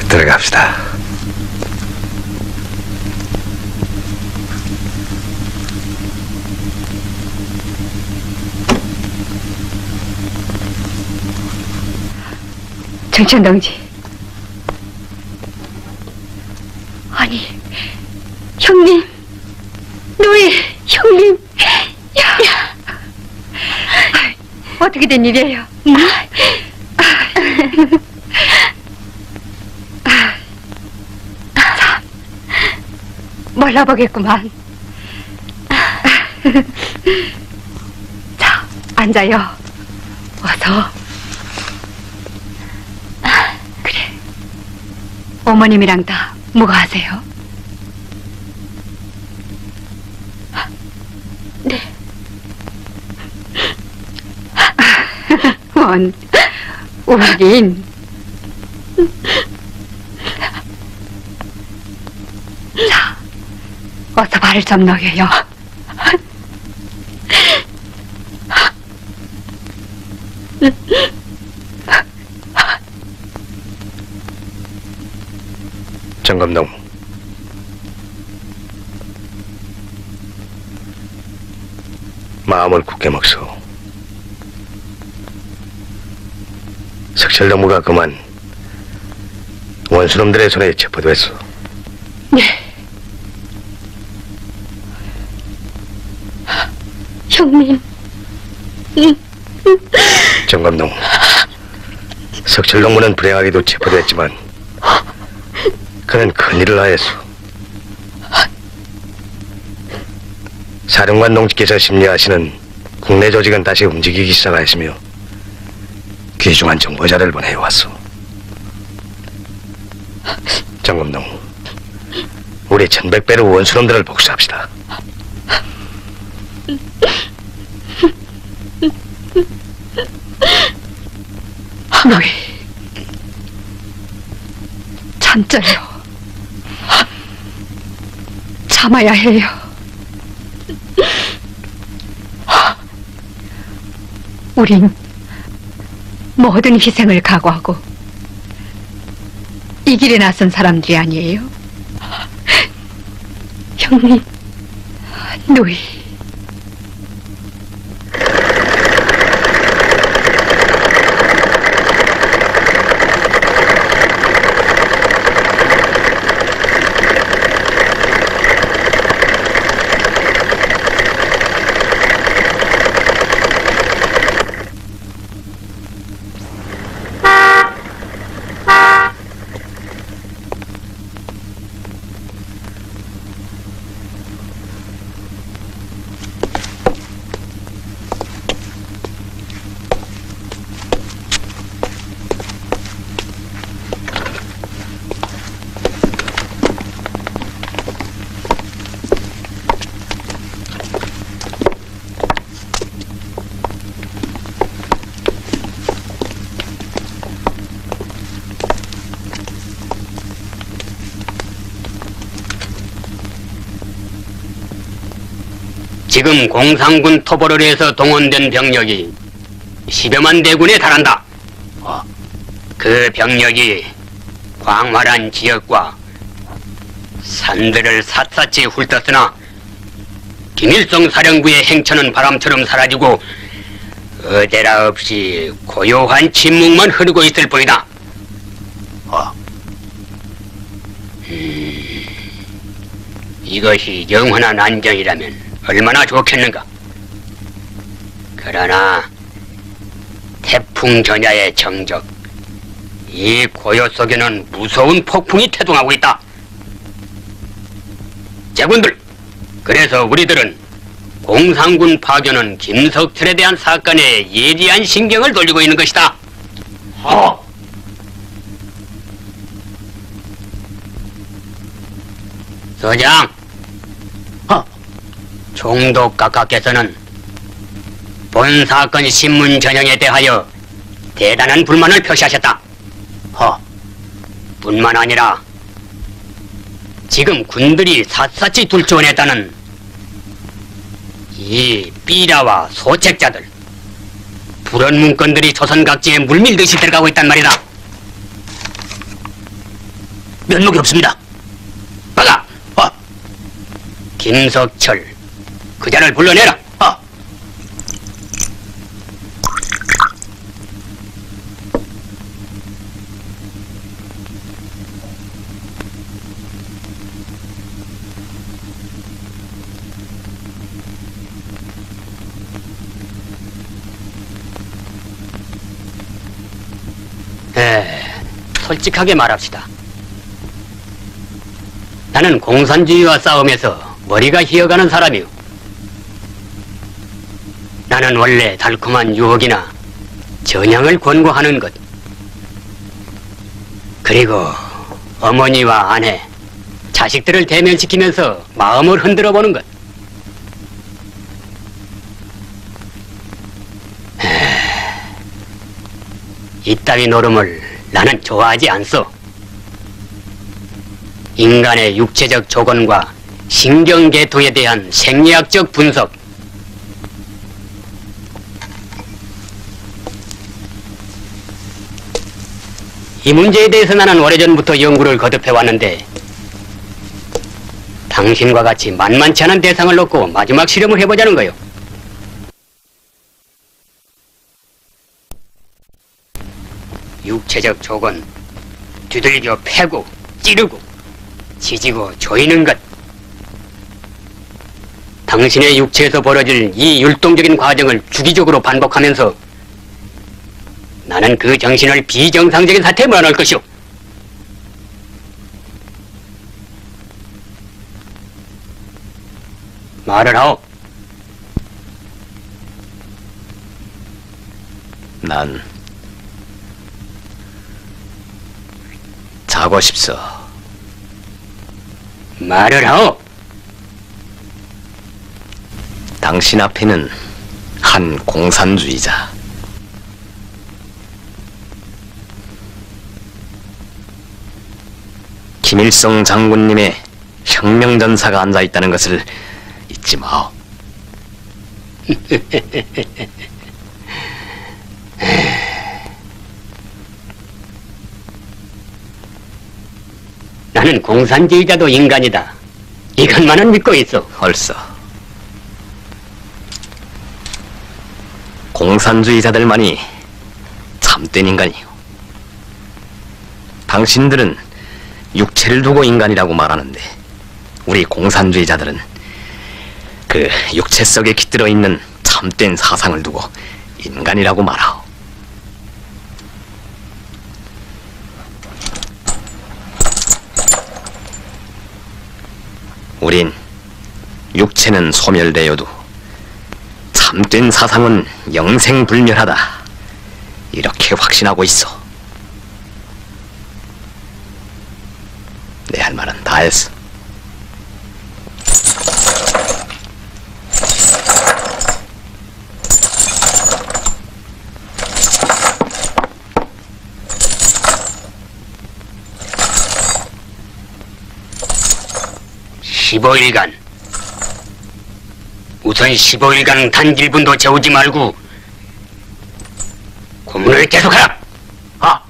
들어갑시다. 정천 동지. 아니, 형님, 노예, 형님. 야. 어떻게 된 일이에요? 참, 몰라보겠구만. 자, 앉아요. 어서. 그래. 어머님이랑 다 무거하세요? 네. 뭔, 우긴. 자, 어서 발을 좀 녹여요. 정감동, 마음을 굳게 먹소. 석철동무가 그만 원수놈들의 손에 체포됐소. 네. 형님. 정감동, 석철동무는 불행하게도 체포됐지만 그는 큰일을 하였소. 사령관 동지께서 심리하시는 국내 조직은 다시 움직이기 시작하였으며 귀중한 정보자를 보내왔소. 정감동, 우리 1100배로 원수놈들을 복수합시다. 노예, 참자요. 참아야 해요. 우린 모든 희생을 각오하고 이 길에 나선 사람들이 아니에요. 형님, 노예. 지금 공산군 토벌을 해서 동원된 병력이 10여만 대군에 달한다. 그 병력이 광활한 지역과 산들을 샅샅이 훑었으나 김일성 사령부의 행처는 바람처럼 사라지고 어데라 없이 고요한 침묵만 흐르고 있을 뿐이다. 이것이 영원한 안정이라면 얼마나 좋겠는가. 그러나 태풍 전야의 정적, 이 고요 속에는 무서운 폭풍이 태동하고 있다. 제군들, 그래서 우리들은 공산군 파견은 김석철에 대한 사건에 예리한 신경을 돌리고 있는 것이다. 서장, 총독 각하께서는 본 사건 신문 전형에 대하여 대단한 불만을 표시하셨다. 뿐만 아니라 지금 군들이 샅샅이 둘러냈다는 이 삐라와 소책자들, 불원 문건들이 조선 각지에 물밀듯이 들어가고 있단 말이다. 면목이 없습니다. 박아! 김석철, 그 자를 불러내라. 솔직하게 말합시다. 나는 공산주의와 싸움에서 머리가 휘어가는 사람이오. 나는 원래 달콤한 유혹이나 전향을 권고하는 것, 그리고 어머니와 아내, 자식들을 대면시키면서 마음을 흔들어 보는 것. 이따위 노름을 나는 좋아하지 않소. 인간의 육체적 조건과 신경계통에 대한 생리학적 분석, 이 문제에 대해서 나는 오래전부터 연구를 거듭해 왔는데, 당신과 같이 만만치 않은 대상을 놓고 마지막 실험을 해보자는 거요. 육체적 조건, 두들겨 패고 찌르고 지지고 조이는 것, 당신의 육체에서 벌어질 이 율동적인 과정을 주기적으로 반복하면서 나는 그 정신을 비정상적인 사태에 몰아넣을 것이오. 말을 하오. 난 자고 싶소. 말을 하오. 당신 앞에는 한 공산주의자, 김일성 장군님의 혁명전사가 앉아있다는 것을 잊지 마오. 나는 공산주의자도 인간이다. 이것만은 믿고 있어. 헐서. 공산주의자들만이 참된 인간이요. 당신들은 육체를 두고 인간이라고 말하는데, 우리 공산주의자들은 그 육체 속에 깃들어 있는 참된 사상을 두고 인간이라고 말하오. 우린 육체는 소멸되어도 참된 사상은 영생불멸하다, 이렇게 확신하고 있어. 내 할 말은 다 했어. (15일간) 우선 15일간 단 1분도 재우지 말고 고문을 계속하라. 아!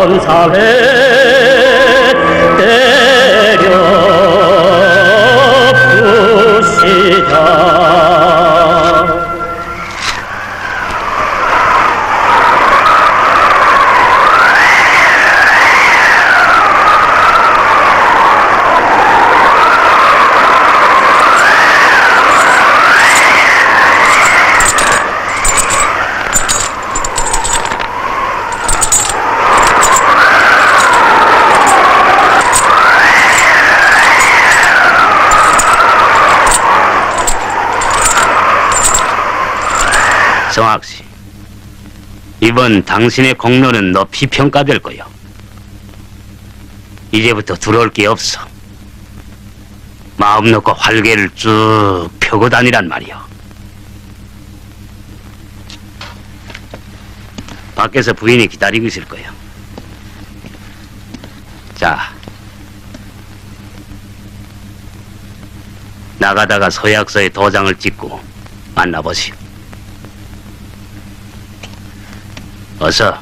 천사회 때려 부시자. 정학씨, 이번 당신의 공로는 높이 평가될 거요. 이제부터 두려울 게 없어. 마음 놓고 활개를 쭉 펴고 다니란 말이요. 밖에서 부인이 기다리고 있을 거요. 자, 나가다가 서약서에 도장을 찍고 만나보시오. 어서.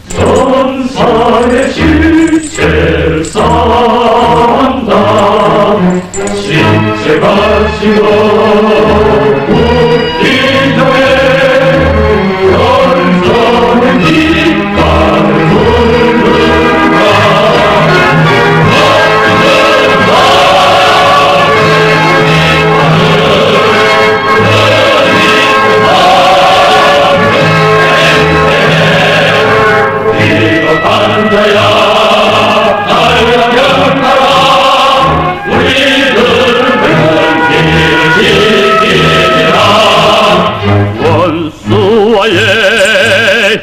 천사의 실체를 쌓는다. 신체가 식어 웃기정에 열정의 깃발을 부른다. 원수와의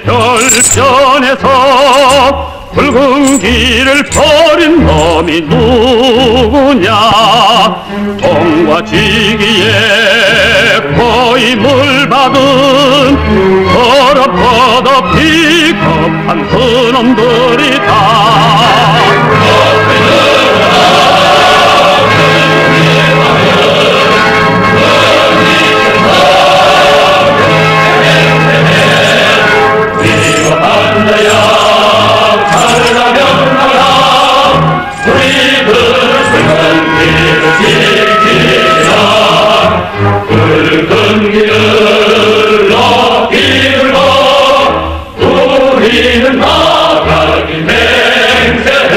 혈전에서 붉은 길을 버린 놈이 누구냐. 통과 지기에 포임을 받은 더럽고도 비겁한 그놈들이다. 붉은 길을 높이 들고 우리는 나가기 맹세해.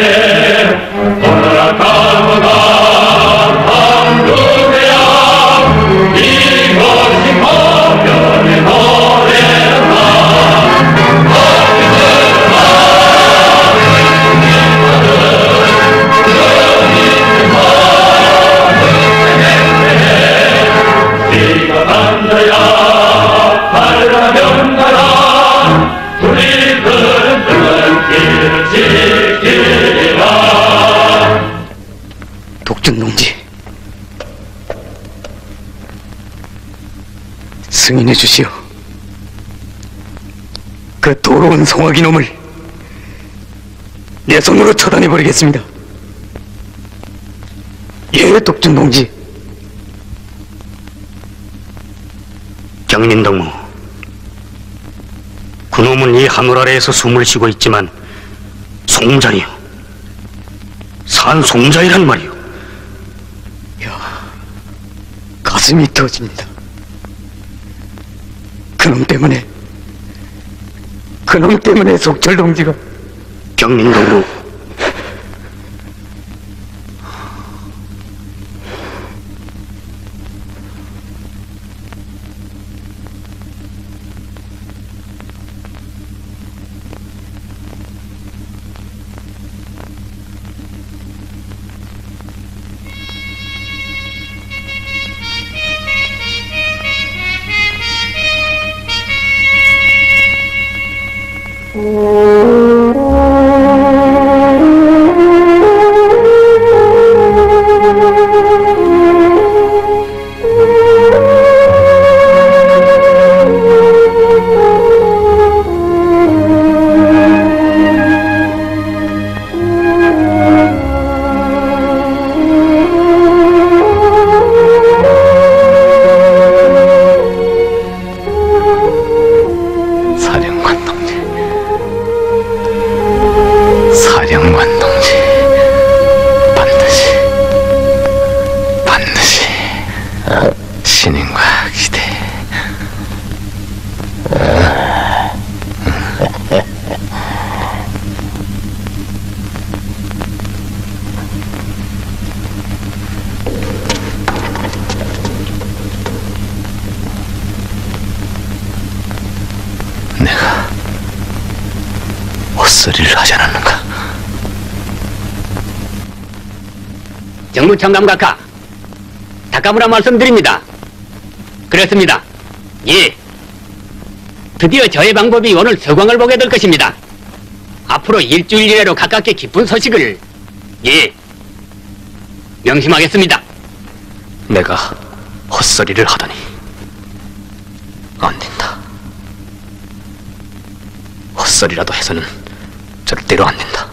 오늘아 가보다 한국에야 이것이 거변의 노래다. 네가 남자야 가려면 가라. 우리들은 붉은 길을 지키리라. 독준농지, 승인해 주시오. 그 더러운 송아기 놈을 내 손으로 처단해 버리겠습니다. 예, 독준농지. 경린동무, 그놈은 이 하늘 아래에서 숨을 쉬고 있지만 송자리요, 산 송자이란 말이요. 야, 가슴이 터집니다. 그놈 때문에 속철 동지가. 경린동무, 군인과 시대. 내가 헛소리를 하지 않았는가? 정무청감 각하, 다카무라 말씀드립니다. 그렇습니다. 예. 드디어 저의 방법이 오늘 서광을 보게 될 것입니다. 앞으로 일주일 이내로 가깝게 기쁜 소식을, 예, 명심하겠습니다. 내가 헛소리를 하다니 안 된다. 헛소리라도 해서는 절대로 안 된다.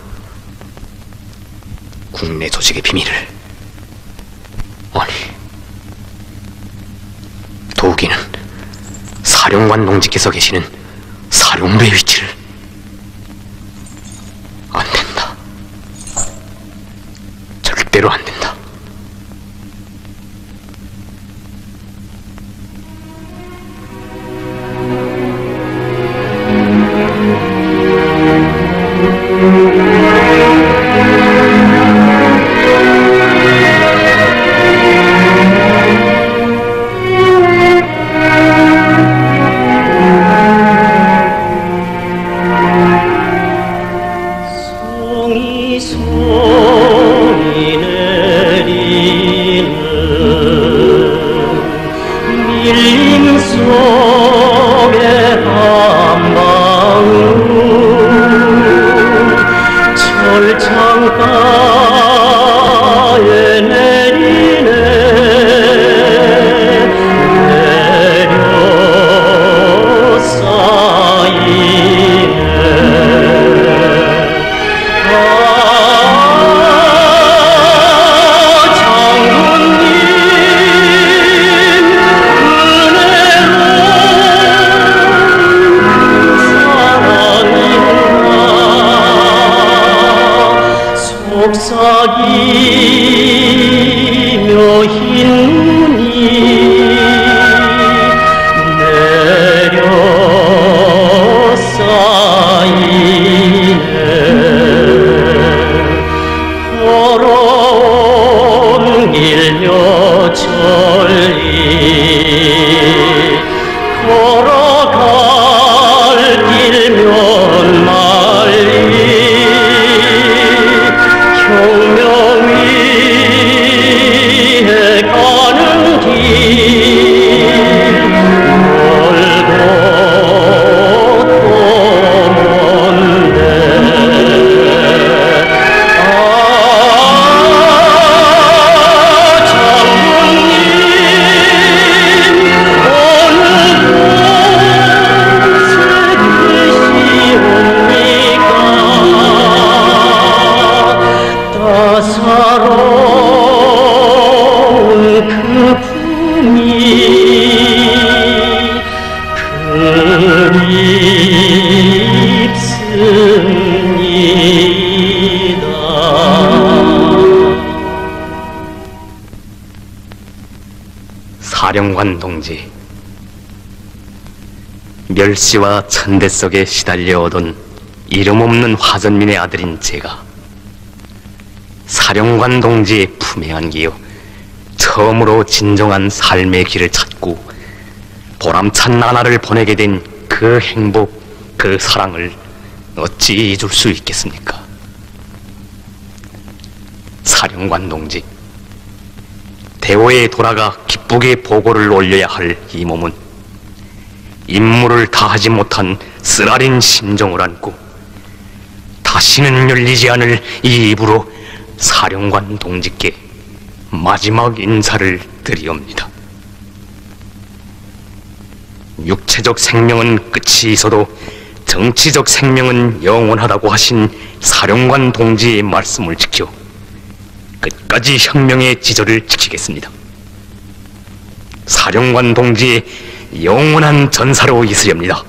국내 조직의 비밀을, 아니, 도우기는 사령관 동지께서 계시는 사령부의 위치를, 안 된다. 절대로 안 된다. 사령관 동지, 멸시와 천대석에 시달려오던 이름 없는 화전민의 아들인 제가 사령관 동지의 품에 안기어 처음으로 진정한 삶의 길을 찾고 보람찬 나날을 보내게 된 그 행복, 그 사랑을 어찌 잊을 수 있겠습니까? 사령관 동지, 대호에 돌아가 기쁘게 보고를 올려야 할 이 몸은 임무를 다하지 못한 쓰라린 심정을 안고 다시는 열리지 않을 이 입으로 사령관 동지께 마지막 인사를 드리옵니다. 육체적 생명은 끝이 있어도 정치적 생명은 영원하다고 하신 사령관 동지의 말씀을 지켜 끝까지 혁명의 지조를 지키겠습니다. 사령관 동지의 영원한 전사로 있으렵니다.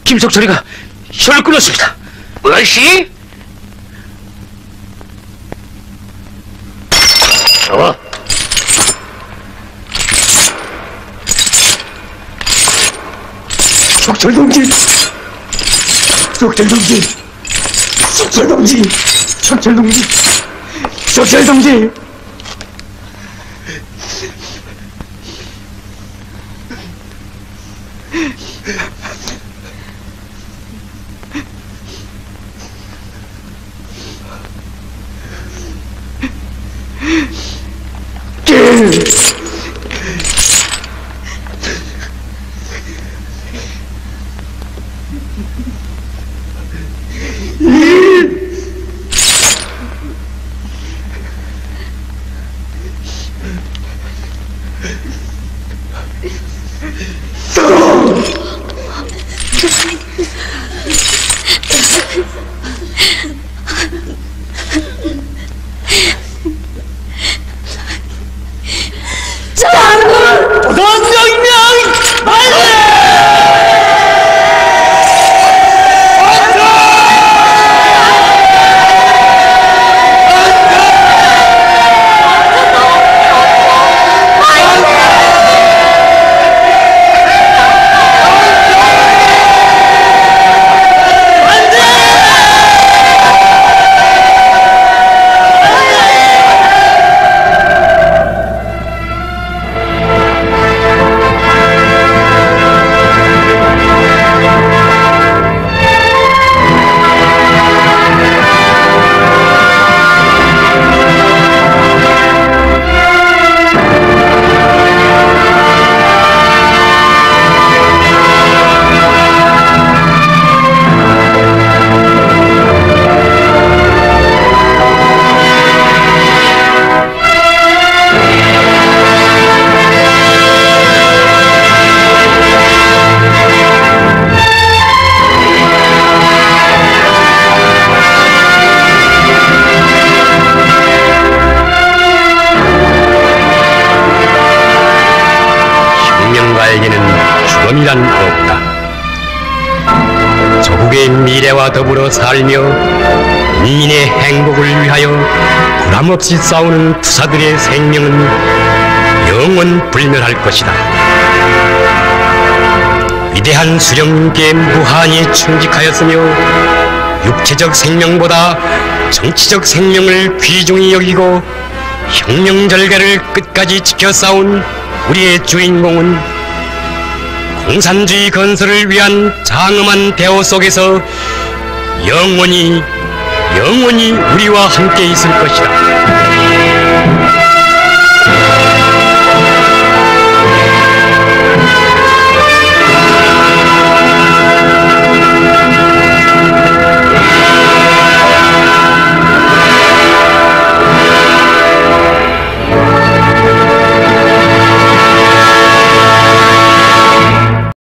김석철이가 혀를 끊었습니다. 무엇이? 석철 동지! 석철 동지! 석철 동지! 석철 동지! 석철 동지! 죽음이란 없다. 조국의 미래와 더불어 살며 국민의 행복을 위하여 불함없이 싸우는 투사들의 생명은 영원 불멸할 것이다. 위대한 수령님께 무한히 충직하였으며 육체적 생명보다 정치적 생명을 귀중히 여기고 혁명절개를 끝까지 지켜 싸운 우리의 주인공은 공산주의 건설을 위한 장엄한 대호 속에서 영원히 우리와 함께 있을 것이다.